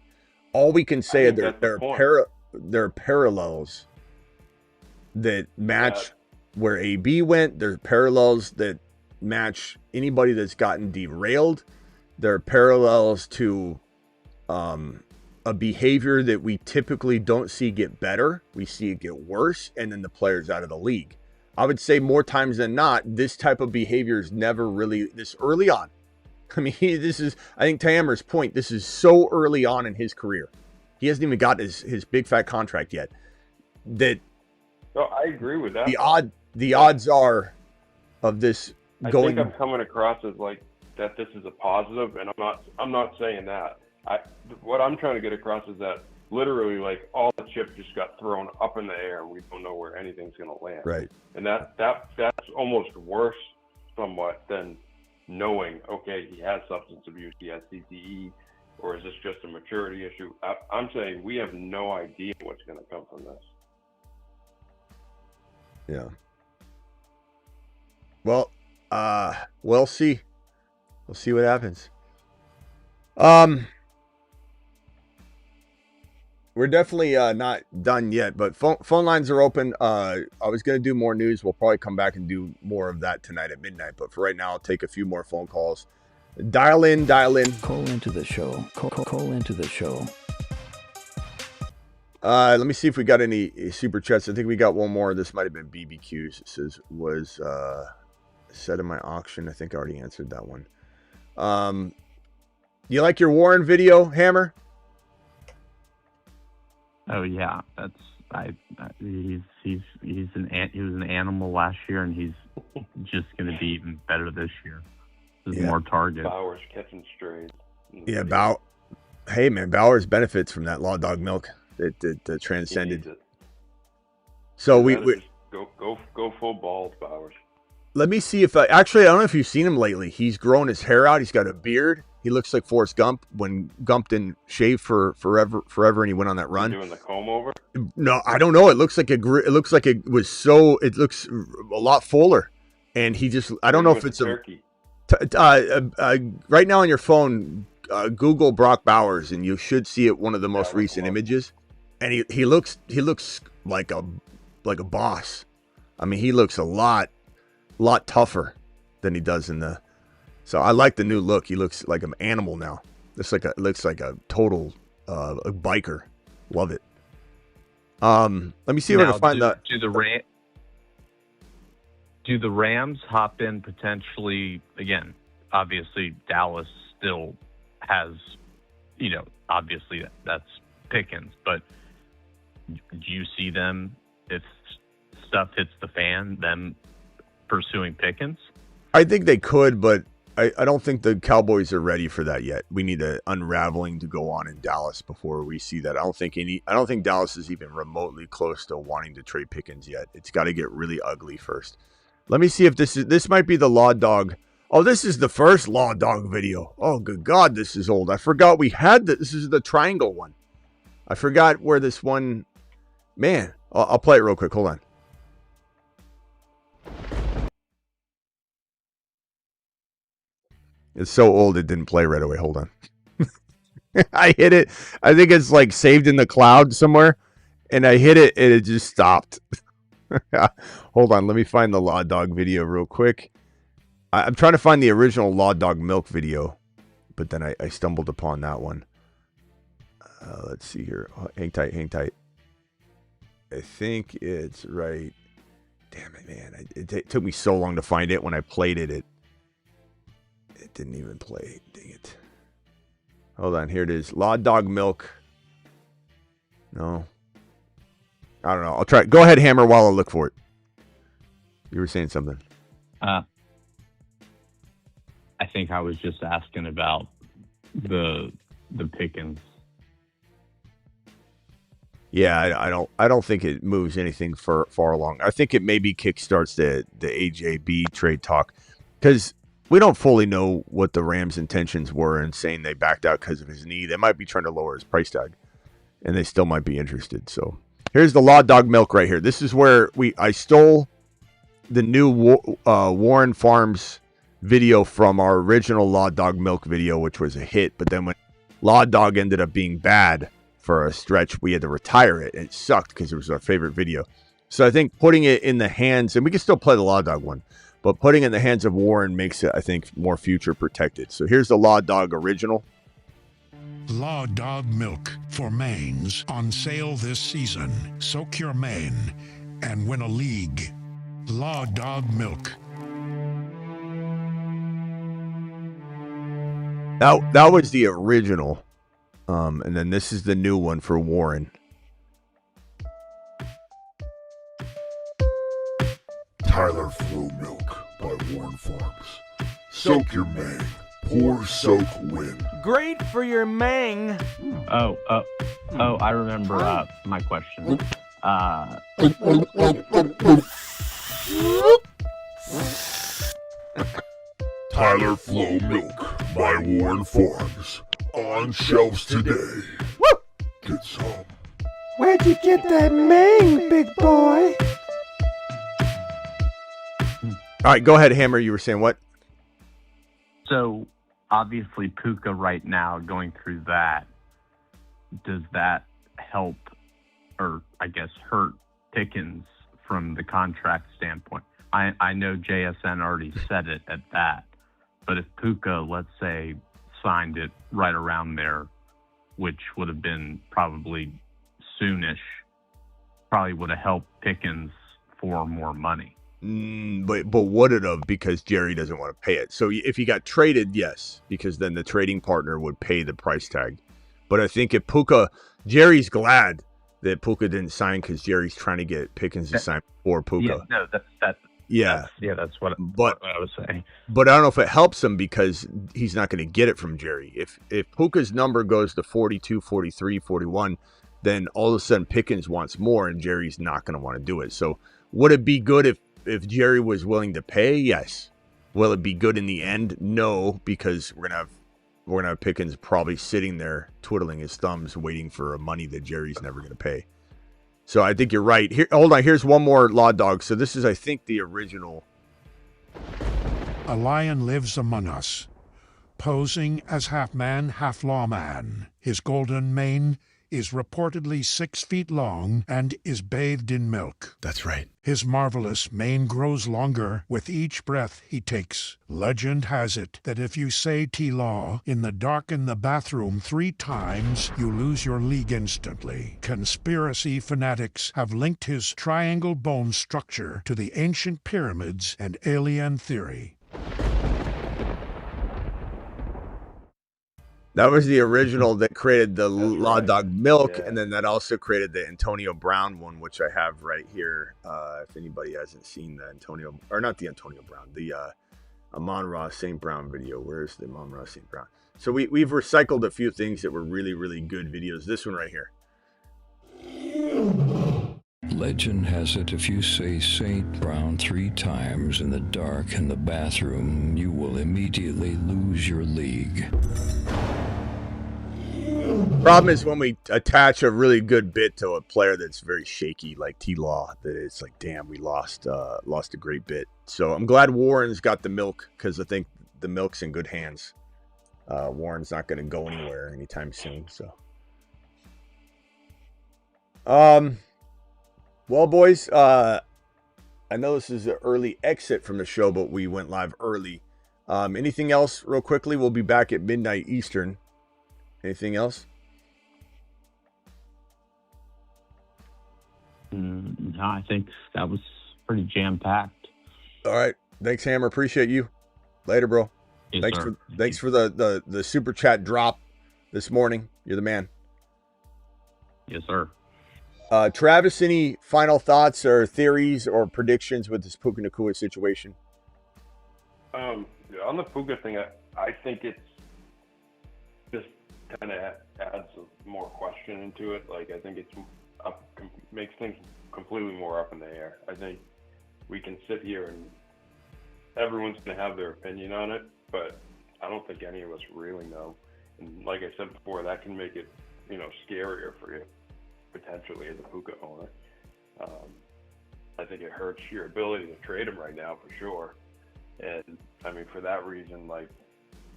all we can say is there are parallels that match where AB went. There are parallels that match anybody that's gotten derailed. There are parallels to a behavior that we typically don't see get better. We see it get worse, and then the player's out of the league. I would say more times than not, this type of behavior is never really this early on. I mean, I think to Hammer's point, this is so early on in his career. He hasn't even got his big fat contract yet. No, I agree with that. The odds are of this going. I think I'm coming across as like that. This is a positive, and I'm not saying that. What I'm trying to get across is that literally, like, all the chips just got thrown up in the air, and we don't know where anything's going to land. Right. And that's almost worse, somewhat, than knowing, okay, he has substance abuse, he has CTE, or is this just a maturity issue? I'm saying we have no idea what's going to come from this. Yeah. Well, we'll see. We'll see what happens. We're definitely not done yet, but phone lines are open. I was going to do more news. We'll probably come back and do more of that tonight at midnight. But for right now, I'll take a few more phone calls. Dial in. Call into the show. Call into the show. Let me see if we got any super chats. I think we got one more. This might have been BBQs. It says, was set in my auction. I think I already answered that one. You like your Warren video, Hammer? Oh yeah, he was an animal last year, and he's just going to be even better this year. There's more targets. Bowers catching strays. Yeah, Hey man, Bowers benefits from that Law Dog milk that transcended. So we go full balls, Bowers. Let me see if I don't know if you've seen him lately. He's grown his hair out. He's got a beard. He looks like Forrest Gump when Gump didn't shave for forever, and he went on that run. Doing the comb over? No, I don't know. It looks like it looks a lot fuller, and he just I don't know if it's turkey. Right now on your phone, Google Brock Bowers, and you should see it one of the most recent images, and he looks like a boss. I mean, he looks a lot tougher than he does in the. So I like the new look. He looks like an animal now. Looks like a total a biker. Love it. Let me see if I can find that. Do the Rams hop in potentially again? Obviously, Dallas still has, obviously that's Pickens, but do you see them, if stuff hits the fan, them pursuing Pickens? I think they could, but I don't think the Cowboys are ready for that yet. We need an unraveling to go on in Dallas before we see that. I don't think Dallas is even remotely close to wanting to trade Pickens yet. It's got to get really ugly first. Let me see if this might be the Law Dog. Oh, this is the first Law Dog video. Oh, good God, this is old. I forgot we had this is the triangle one. I forgot where this one. Man, I'll play it real quick. Hold on. It's so old it didn't play right away. Hold on. I hit it. I think it's like saved in the cloud somewhere. And I hit it and it just stopped. Hold on. Let me find the Law Dog video real quick. I'm trying to find the original Law Dog Milk video. But then I stumbled upon that one. Let's see here. Hang tight. I think it's right. Damn it, man. It took me so long to find it. When I played it, it didn't even play. Dang it. Hold on. Here it is. Law Dog Milk. No. I don't know. I'll try. Go ahead, Hammer, while I look for it. You were saying something. I think I was just asking about the Pickens. Yeah, I don't think it moves anything far along. I think it maybe kickstarts the AJB trade talk, because we don't fully know what the Rams' intentions were in saying they backed out because of his knee. They might be trying to lower his price tag, and they still might be interested. So here's the Law Dog Milk right here. This is where I stole the new Warren Farms video from our original Law Dog Milk video, which was a hit. But then when Law Dog ended up being bad for a stretch, we had to retire it. And it sucked because it was our favorite video. So I think putting it in the hands, and we can still play the Law Dog one, but putting it in the hands of Warren makes it, I think, more future protected. So here's the Law Dog original. Law Dog Milk for mains on sale this season. Soak your mane and win a league. Law Dog Milk. That was the original. And then this is the new one for Warren. Tyler Flow Milk by Warren Farms. Soak your mane, Core Soak win. Great for your mang. Oh, I remember my question. Tyler Flow Milk by Warren Farms. On shelves today. Get some. Where'd you get that mang, big boy? All right, go ahead, Hammer. You were saying what? So obviously Puka right now going through that, does that help or I guess hurt Pickens from the contract standpoint? I know JSN already said it at that, but if Puka, let's say, signed it right around there, which would have been probably soonish, probably would have helped Pickens for more money. But would it have, because Jerry doesn't want to pay it? So if he got traded, yes, because then the trading partner would pay the price tag. But I think if Puka, Jerry's glad that Puka didn't sign because Jerry's trying to get Pickens to sign for Puka. Yeah, no, that's that's what I was saying. But I don't know if it helps him because he's not going to get it from Jerry. If Puka's number goes to 42, 43, 41, then all of a sudden Pickens wants more and Jerry's not going to want to do it. So would it be good if Jerry was willing to pay? Yes. Will it be good in the end? No, because we're gonna have Pickens probably sitting there twiddling his thumbs waiting for money that Jerry's never gonna pay. So I think you're right. Here, hold on. Here's one more Law Dog. So this is, I think, the original. A lion lives among us, posing as half man, half lawman. His golden mane is reportedly 6 feet long and is bathed in milk. That's right. His marvelous mane grows longer with each breath he takes. Legend has it that if you say T-Law in the dark in the bathroom 3 times, you lose your league instantly. Conspiracy fanatics have linked his triangle bone structure to the ancient pyramids and alien theory. That was the original that created the Law Dog Milk, and then that also created the Antonio Brown one, which I have right here. If anybody hasn't seen the Amon-Ra St. Brown video. Where's the Amon-Ra St. Brown? So we've recycled a few things that were really, really good videos. This one right here. Legend has it if you say St. Brown 3 times in the dark in the bathroom, you will immediately lose your league. Problem is when we attach a really good bit to a player that's very shaky, like T-Law, that it's like, damn, we lost a great bit. So I'm glad Warren's got the milk, because I think the milk's in good hands. Warren's not going to go anywhere anytime soon. So, well, boys, I know this is an early exit from the show, but we went live early. Anything else real quickly? We'll be back at midnight Eastern. Anything else? No, I think that was pretty jam-packed. All right. Thanks, Hammer. Appreciate you. Later, bro. Yes, Thanks for the super chat drop this morning. You're the man. Yes, sir. Travis, any final thoughts or theories or predictions with this Puka Nacua situation? On the Puka thing, I think it's just kind of adds more question into it. Like, I think it's makes things completely more up in the air. I think we can sit here and everyone's going to have their opinion on it, but I don't think any of us really know. And like I said before, that can make it, scarier for you, potentially, as a Puka owner. I think it hurts your ability to trade him right now, for sure. And, I mean, for that reason, like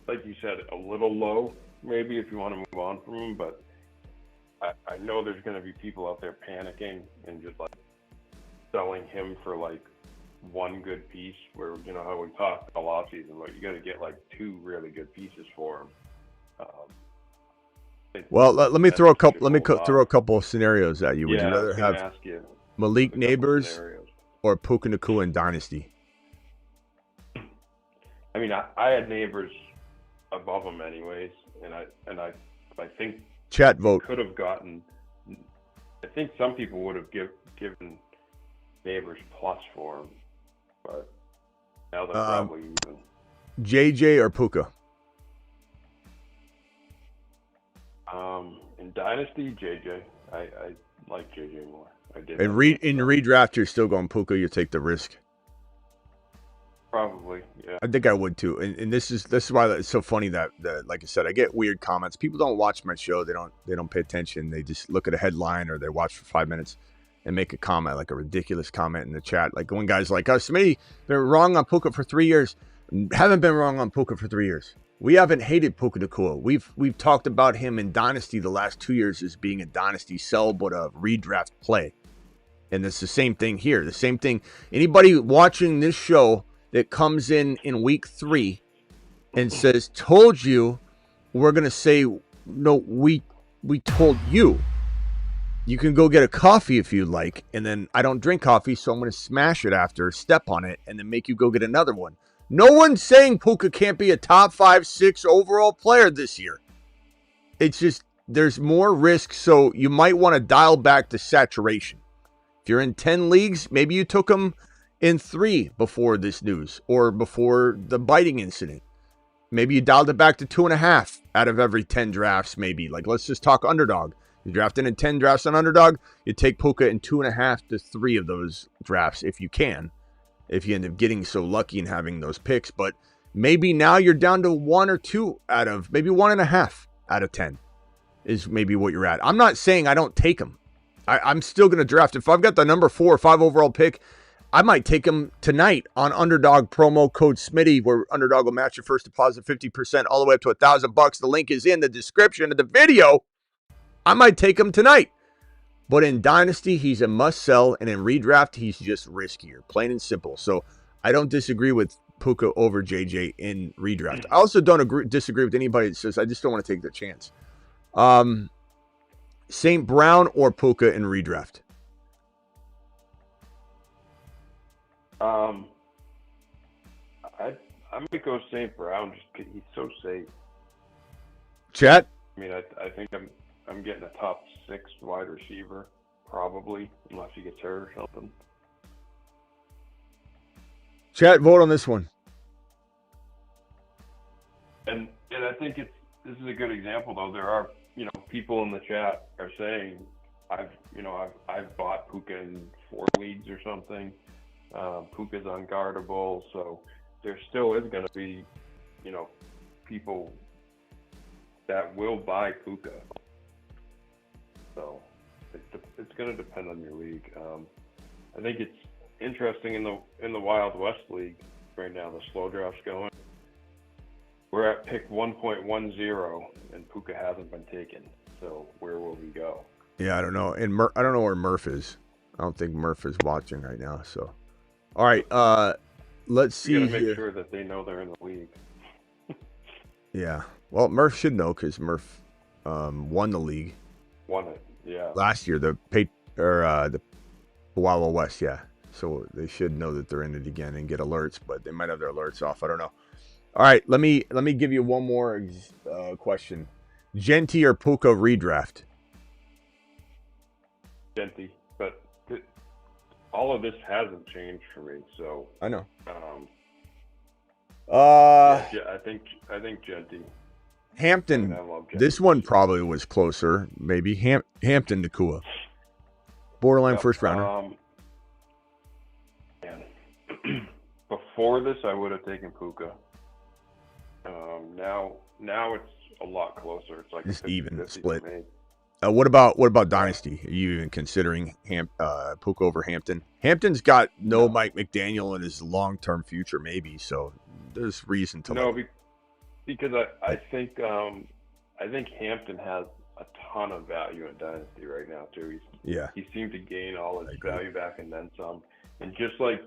you said, a little low, maybe, if you want to move on from him, but I know there's going to be people out there panicking and just, like, selling him for, like, one good piece, where, how we talked all off season, but you got to get, like, 2 really good pieces for him. Well, let me throw a couple. Let me throw a couple of scenarios at you. Would you rather have Malik Neighbors or Puka Nacua in Dynasty? I mean, I had Neighbors above him anyways, and I think chat vote could have gotten. I think some people would have given Neighbors plus for him, but now they're probably even. JJ or Puka? In Dynasty, JJ. I like JJ more. I did. And in redraft, you're still going Puka. You take the risk. Probably, yeah. I think I would too. And this is why it's so funny that like I said, I get weird comments. People don't watch my show. They don't pay attention. They just look at a headline or they watch for 5 minutes and make a comment, like a ridiculous comment in the chat. Like when guys like us, Smitty, they're wrong on Puka for 3 years. Haven't been wrong on Puka for 3 years. We haven't hated Puka Nacua. We've talked about him in Dynasty the last 2 years as being a Dynasty sell, but a redraft play. And it's the same thing here. The same thing. Anybody watching this show that comes in week 3 and says, told you, we're going to say, no, we told you. You can go get a coffee if you'd like. And then I don't drink coffee, so I'm going to smash it after, step on it, and then make you go get another one. No one's saying Puka can't be a top 5, 6 overall player this year. It's just there's more risk, so you might want to dial back the saturation. If you're in 10 leagues, maybe you took him in 3 before this news or before the biting incident. Maybe you dialed it back to 2.5 out of every 10 drafts, maybe. Like, let's just talk underdog. You drafted in 10 drafts on underdog, you take Puka in 2.5 to 3 of those drafts if you can. If you end up getting so lucky and having those picks. But maybe now you're down to 1 or 2 out of, maybe 1.5 out of 10 is maybe what you're at. I'm not saying I don't take him. I'm still going to draft. If I've got the number 4 or 5 overall pick, I might take him tonight on Underdog promo code Smitty, where Underdog will match your first deposit 50% all the way up to $1,000. The link is in the description of the video. I might take him tonight. But in Dynasty, he's a must sell, and in redraft, he's just riskier, plain and simple. So I don't disagree with Puka over JJ in redraft. I also don't disagree with anybody that says I just don't want to take the chance. St. Brown or Puka in redraft? I might go St. Brown just because he's so safe. Chat? I mean, I think I'm getting a top 6 wide receiver, probably, unless he gets hurt or something. Chat, vote on this one. And I think this is a good example, though. There are, people in the chat are saying I've bought Puka in 4 leagues or something. Puka's unguardable, so there still is going to be, people that will buy Puka. So it's going to depend on your league. I think it's interesting in the Wild West League right now. The slow draft's going. We're at pick 1.10, and Puka hasn't been taken. So where will we go? Yeah, I don't know. And I don't know where Murph is. I don't think Murph is watching right now. So, all right. Let's see. You gotta make sure that they know they're in the league. Yeah. Well, Murph should know because Murph won the league. Won it. Yeah. Last year, the Wild West. Yeah. So they should know that they're in it again and get alerts, but they might have their alerts off. I don't know. All right. Let me give you one more question. Genty or Puka redraft? Genty, but all of this hasn't changed for me, so I know. I think Genty. Hampton. I love Genty. This one probably was closer. Maybe Hampton Nacua. Borderline first rounder. Man. Before this, I would have taken Puka. Now it's a lot closer. It's like just even split. What about Dynasty? Are you even considering Puka over Hampton? Hampton's got no Mike McDaniel in his long-term future, maybe. So there's reason to because I think Hampton has a ton of value in Dynasty right now too. He seemed to gain all his value back and then some. And just like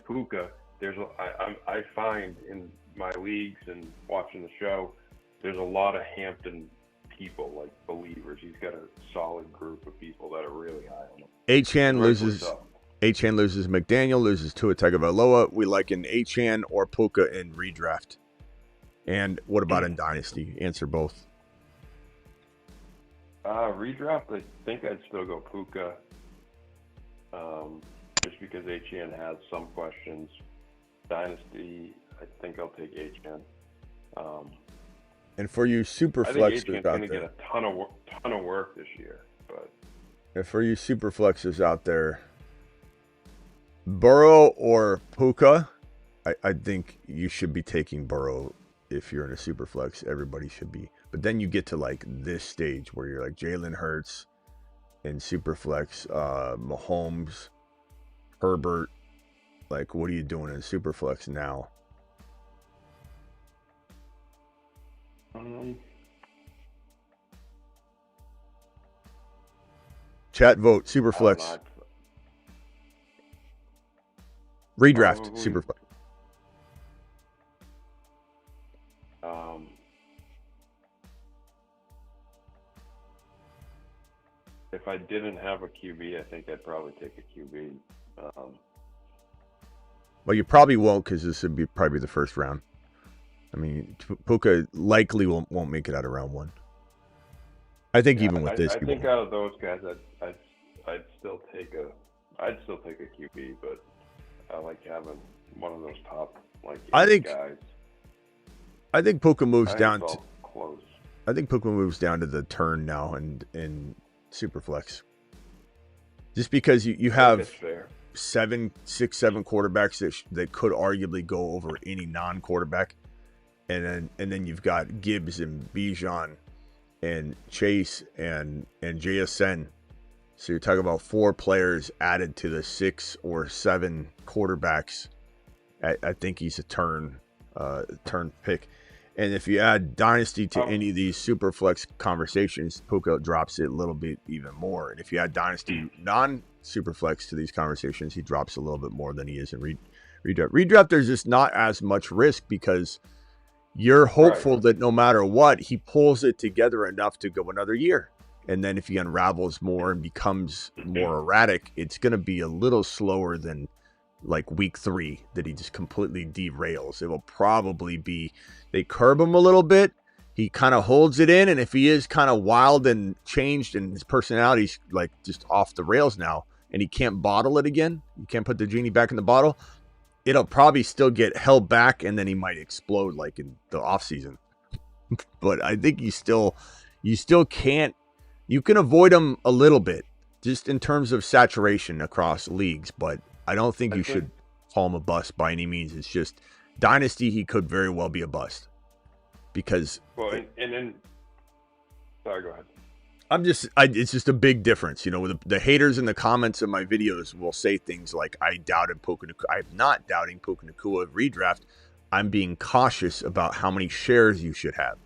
Puka, I find in my leagues and watching the show, there's a lot of Hampton people, like believers. He's got a solid group of people that are really high on him. Achane loses McDaniel, loses Tua Tagovailoa. We like in Achane or Puka in redraft. And what about in Dynasty? Answer both. Redraft, I think I'd still go Puka. Just because Achane has some questions. Dynasty, I think I'll take Achane. And for you super I think flexers Aitken's out going to there, get a ton of work this year. But and for you super flexers out there, Burrow or Puka, I think you should be taking Burrow if you're in a super flex. Everybody should be. But then you get to like this stage where you're like Jalen Hurts in super flex, Mahomes, Herbert. Like, what are you doing in super flex now? Chat vote super flex. Redraft super flex. If I didn't have a QB, I think I'd probably take a QB. Well, you probably won't because this would be probably the first round. I mean, Puka likely won't make it out of round 1. I think even with this, I think out of those guys, I'd still take a QB, but I like having one of those top guys. I think Puka moves down to close. I think Puka moves down to the turn now and Superflex. Just because you have 7 quarterbacks that could arguably go over any non-quarterback, and then you've got Gibbs and Bijan and Chase and JSN. So you're talking about 4 players added to the 6 or 7 quarterbacks. I think he's a turn pick. And if you add Dynasty to any of these super flex conversations, Puka drops it a little bit even more. And if you add Dynasty non-super flex to these conversations, he drops a little bit more than he is in redraft. Redraft, there's just not as much risk because you're hopeful that no matter what, he pulls it together enough to go another year. And then if he unravels more and becomes more erratic, it's going to be a little slower than like week 3 that he just completely derails. It will probably be they curb him a little bit. He kind of holds it in. And if he is kind of wild and changed and his personality's like just off the rails now and he can't bottle it again, you can't put the genie back in the bottle, it'll probably still get held back and then he might explode like in the off season. But I think you still can't. You can avoid him a little bit just in terms of saturation across leagues, but I don't think you should call him a bust by any means. It's just Dynasty, he could very well be a bust because. Well, and then, sorry, go ahead. It's just a big difference. You know, the haters in the comments of my videos will say things like, I doubted Puka Nacua. I'm not doubting Puka Nacua redraft. I'm being cautious about how many shares you should have.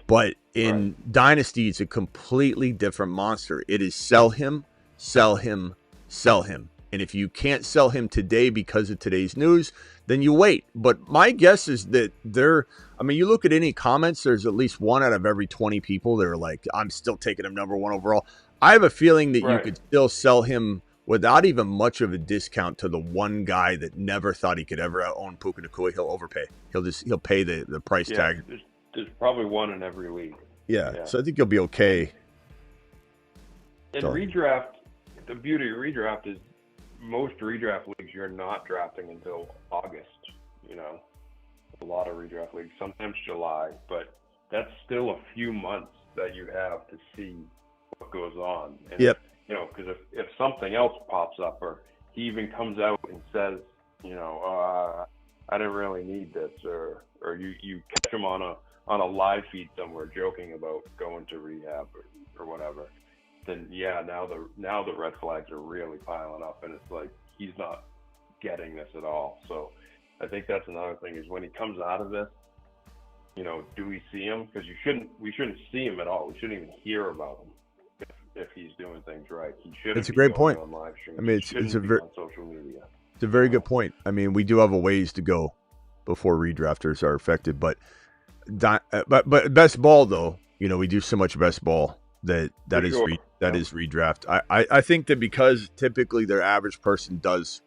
But in Dynasty, it's a completely different monster. It is sell him, sell him, sell him. And if you can't sell him today because of today's news, then you wait. But my guess is that you look at any comments, there's at least 1 out of every 20 people that are like, I'm still taking him number 1 overall. I have a feeling that you could still sell him without even much of a discount to the one guy that never thought he could ever own Puka Nacua. He'll overpay. He'll pay the price tag. There's probably 1 in every league. Yeah, so I think you'll be okay. In redraft, the beauty of redraft is most redraft leagues you're not drafting until August. You know, a lot of redraft leagues, sometimes July, but that's still a few months that you have to see what goes on. And, you know, because if something else pops up or he even comes out and says, you know, I didn't really need this, or you catch him on a live feed somewhere joking about going to rehab or whatever, then now the red flags are really piling up, and it's like he's not getting this at all. So I think that's another thing is when he comes out of this, you know, do we see him? Because we shouldn't see him at all. We shouldn't even hear about him if he's doing things right. He shouldn't. It's a great point. On live stream. I mean, it's a very on social media. It's a very good point. I mean, we do have a ways to go before redrafters are affected, but best ball though, you know, we do so much best ball that is redraft. I think that because typically their average person does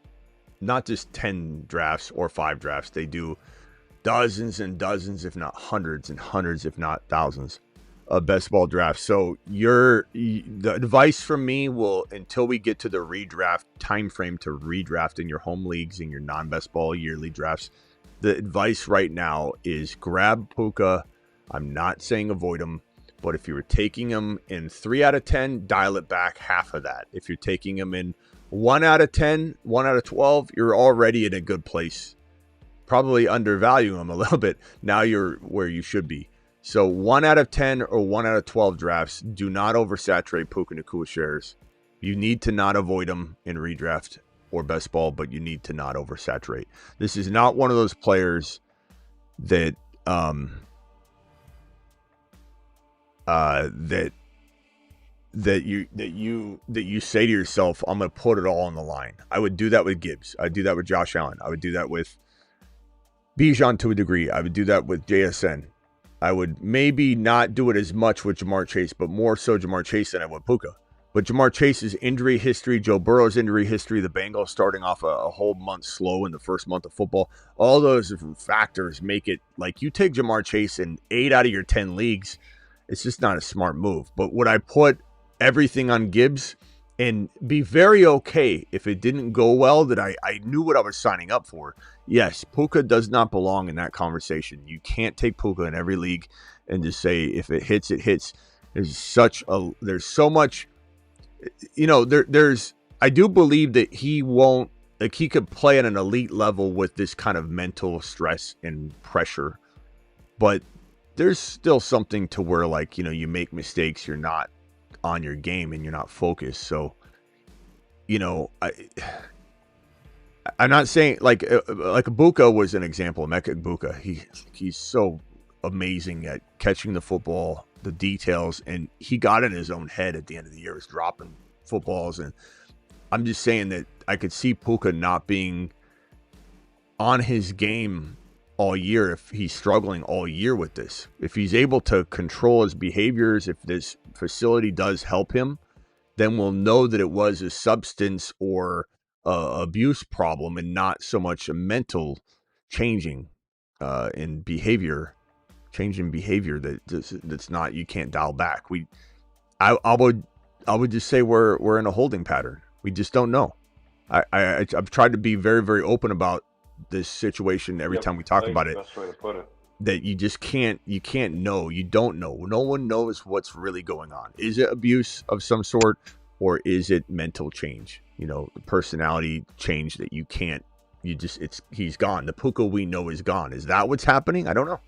not just 10 drafts or 5 drafts, they do dozens and dozens, if not hundreds and hundreds, if not thousands of best ball drafts. So the advice from me will, until we get to the redraft time frame to redraft in your home leagues and your non-best ball yearly drafts, the advice right now is grab Puka I'm not saying avoid him, but if you were taking him in 3 out of 10, dial it back half of that. If you're taking him in 1 out of 10, 1 out of 12, you're already in a good place. Probably undervalue him a little bit. Now you're where you should be. So 1 out of 10 or 1 out of 12 drafts, do not oversaturate Puka Nacua shares. You need to not avoid him in redraft or best ball, but you need to not oversaturate. This is not one of those players that that you say to yourself, I'm going to put it all on the line. I would do that with Gibbs. I'd do that with Josh Allen. I would do that with Bijan to a degree. I would do that with JSN. I would maybe not do it as much with Jamar Chase, but more so Jamar Chase than I would Puka. But Jamar Chase's injury history, Joe Burrow's injury history, the Bengals starting off a whole month slow in the first month of football, all those factors make it like you take Jamar Chase in 8 out of your 10 leagues, it's just not a smart move. But would I put everything on Gibbs and be very okay if it didn't go well, that I knew what I was signing up for? Yes, Puka does not belong in that conversation. You can't take Puka in every league and just say if it hits, it hits. There's so much, I do believe that he won't, like, he could play at an elite level with this kind of mental stress and pressure, but there's still something to where, like, you make mistakes, you're not on your game and you're not focused. So, I'm not saying like Buka was an example. Meka Buka, he's so amazing at catching the football, the details, and he got in his own head at the end of the year. He was dropping footballs, and I'm just saying that I could see Puka not being on his game all year if he's struggling all year with this. If he's able to control his behaviors, if this facility does help him, then we'll know that it was a substance or abuse problem and not so much a mental changing in behavior, changing behavior that's not, you can't dial back. I would just say we're in a holding pattern. We just don't know. I've tried to be very, very open about this situation every time we talk about it. Best way to put it. That you just can't know. You don't know. No one knows what's really going on. Is it abuse of some sort, or is it mental change? The personality change that you can't. He's gone. The Puka we know is gone. Is that what's happening? I don't know.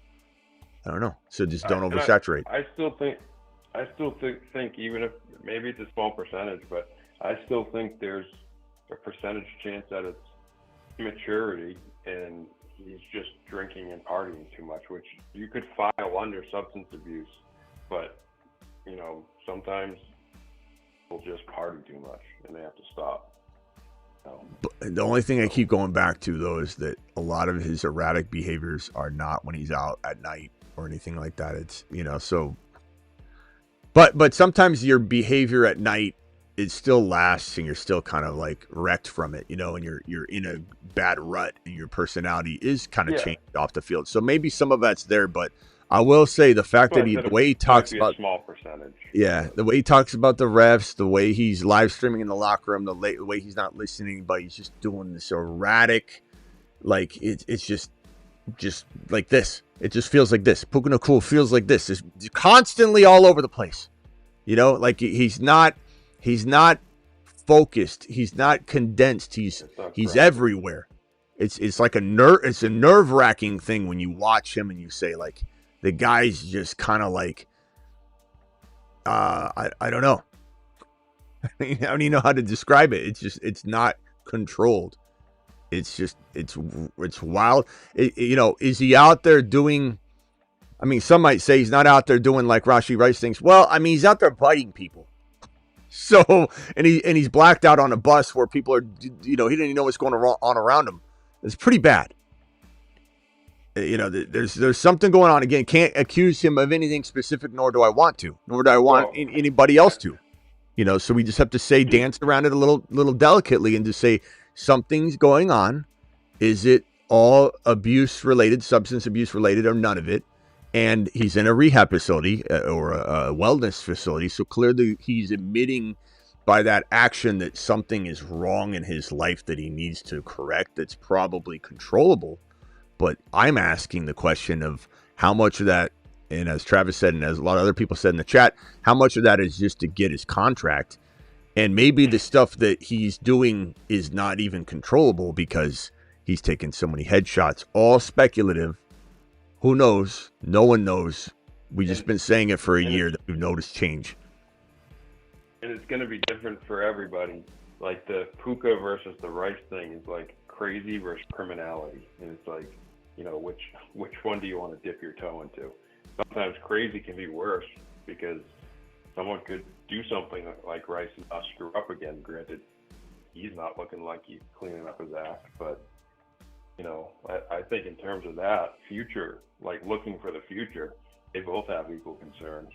So just don't oversaturate. I still think even if maybe it's a small percentage, but I still think there's a percentage chance that it's maturity and he's just drinking and partying too much, which you could file under substance abuse, but sometimes people just party too much and they have to stop. But the only thing I keep going back to, though, is that a lot of his erratic behaviors are not when he's out at night or anything like that. It's so but sometimes your behavior at night, it still lasts and you're still kind of like wrecked from it, and you're in a bad rut and your personality is kind of changed off the field. So maybe some of that's there, but I will say the fact that the way he talks about a small percentage. Yeah, the way he talks about the refs, the way he's live streaming in the locker room, the way he's not listening, but he's just doing this erratic, like it's just like this. It just feels like this. Puka Nacua feels like this. It's constantly all over the place. Like he's not focused. He's not condensed. He's everywhere. It's like a nerve-wracking thing when you watch him and you say, like, the guy's just kind of like, I don't know. I don't even know how to describe it. It's not controlled. It's wild. Is he out there doing, some might say he's not out there doing like Rashee Rice things. Well, he's out there biting people. So, and he's blacked out on a bus where people are, he didn't even know what's going on around him. It's pretty bad. There's something going on. Again, can't accuse him of anything specific, nor do I want to, nor do I want anybody else to. So we just have to dance around it a little delicately and just say something's going on. Is it all abuse related, substance abuse related, or none of it? And he's in a rehab facility or a wellness facility, so clearly he's admitting by that action that something is wrong in his life that he needs to correct. That's probably controllable. But I'm asking the question of how much of that And as Travis said, and as a lot of other people said in the chat, how much of that is just to get his contract? And maybe the stuff that he's doing is not even controllable because he's taken so many headshots. All speculative. Who knows? No one knows. We've just been saying it for a year that we've noticed change. And it's going to be different for everybody. Like the Puka versus the Rice thing is like crazy versus criminality. And it's like, you know, which one do you want to dip your toe into? Sometimes crazy can be worse because someone could do something like Rice and not screw up again. Granted, he's not looking like he's cleaning up his act, but, you know, I think in terms of that future, like looking for the future, they both have equal concerns.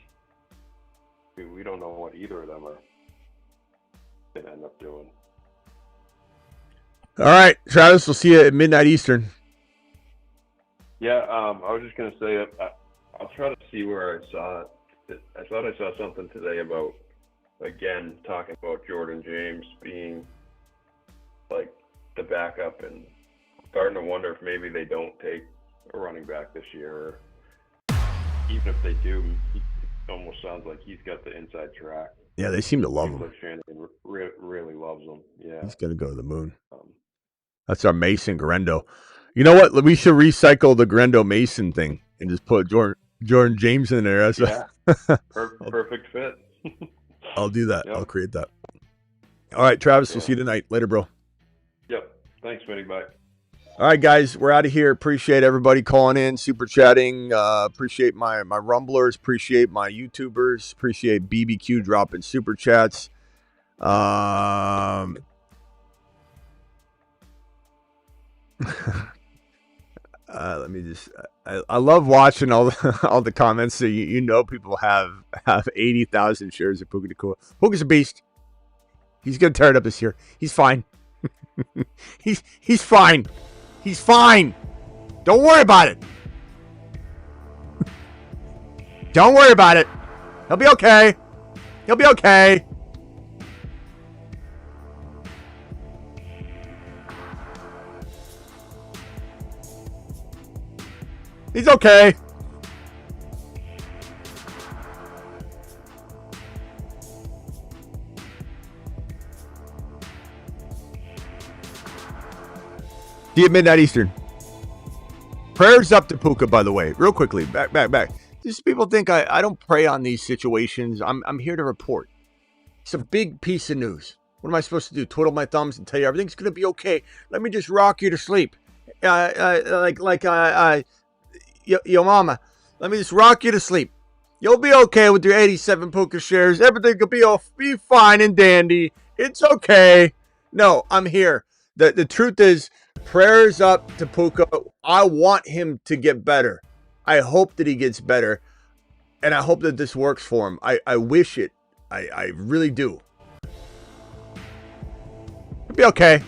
We don't know what either of them are going to end up doing. All right, Travis, we'll see you at midnight Eastern. Yeah, I was just going to say, I'll try to see where I saw it. I thought I saw something today about, again, talking about Jordan James being like the backup, and starting to wonder if maybe they don't take a running back this year, or even if they do, it almost sounds like he's got the inside track. Yeah, they seem to love him. Like Shannon really loves him. Yeah, he's going to go to the moon. That's our Mason Garendo. You know what? We should recycle the Garendo Mason thing and just put Jordan James in there. Perfect fit. I'll do that. Yep. I'll create that. All right, Travis, we'll see you tonight. Later, bro. Yep. Thanks, Smitty. Bye. All right, guys, we're out of here. Appreciate everybody calling in, super chatting. Appreciate my Rumblers. Appreciate my YouTubers. Appreciate BBQ dropping super chats. Let me just. I love watching all the comments. So you know people have 80,000 shares of Puka Nacua. Puka's a beast. He's gonna tear it up this year. He's fine. he's fine. He's fine. Don't worry about it. Don't worry about it. He'll be okay. He'll be okay. He's okay. See you at midnight Eastern. Prayers up to Puka, by the way. Real quickly. Back. Just people think I don't pray on these situations. I'm here to report. It's a big piece of news. What am I supposed to do? Twiddle my thumbs and tell you everything's going to be okay. Let me just rock you to sleep. Yo mama, let me just rock you to sleep. You'll be okay with your 87 Puka shares. Everything will be fine and dandy. It's okay. No, I'm here. The truth is, prayers up to Puka. I want him to get better. I hope that he gets better. And I hope that this works for him. I wish it. I really do. It'll be okay.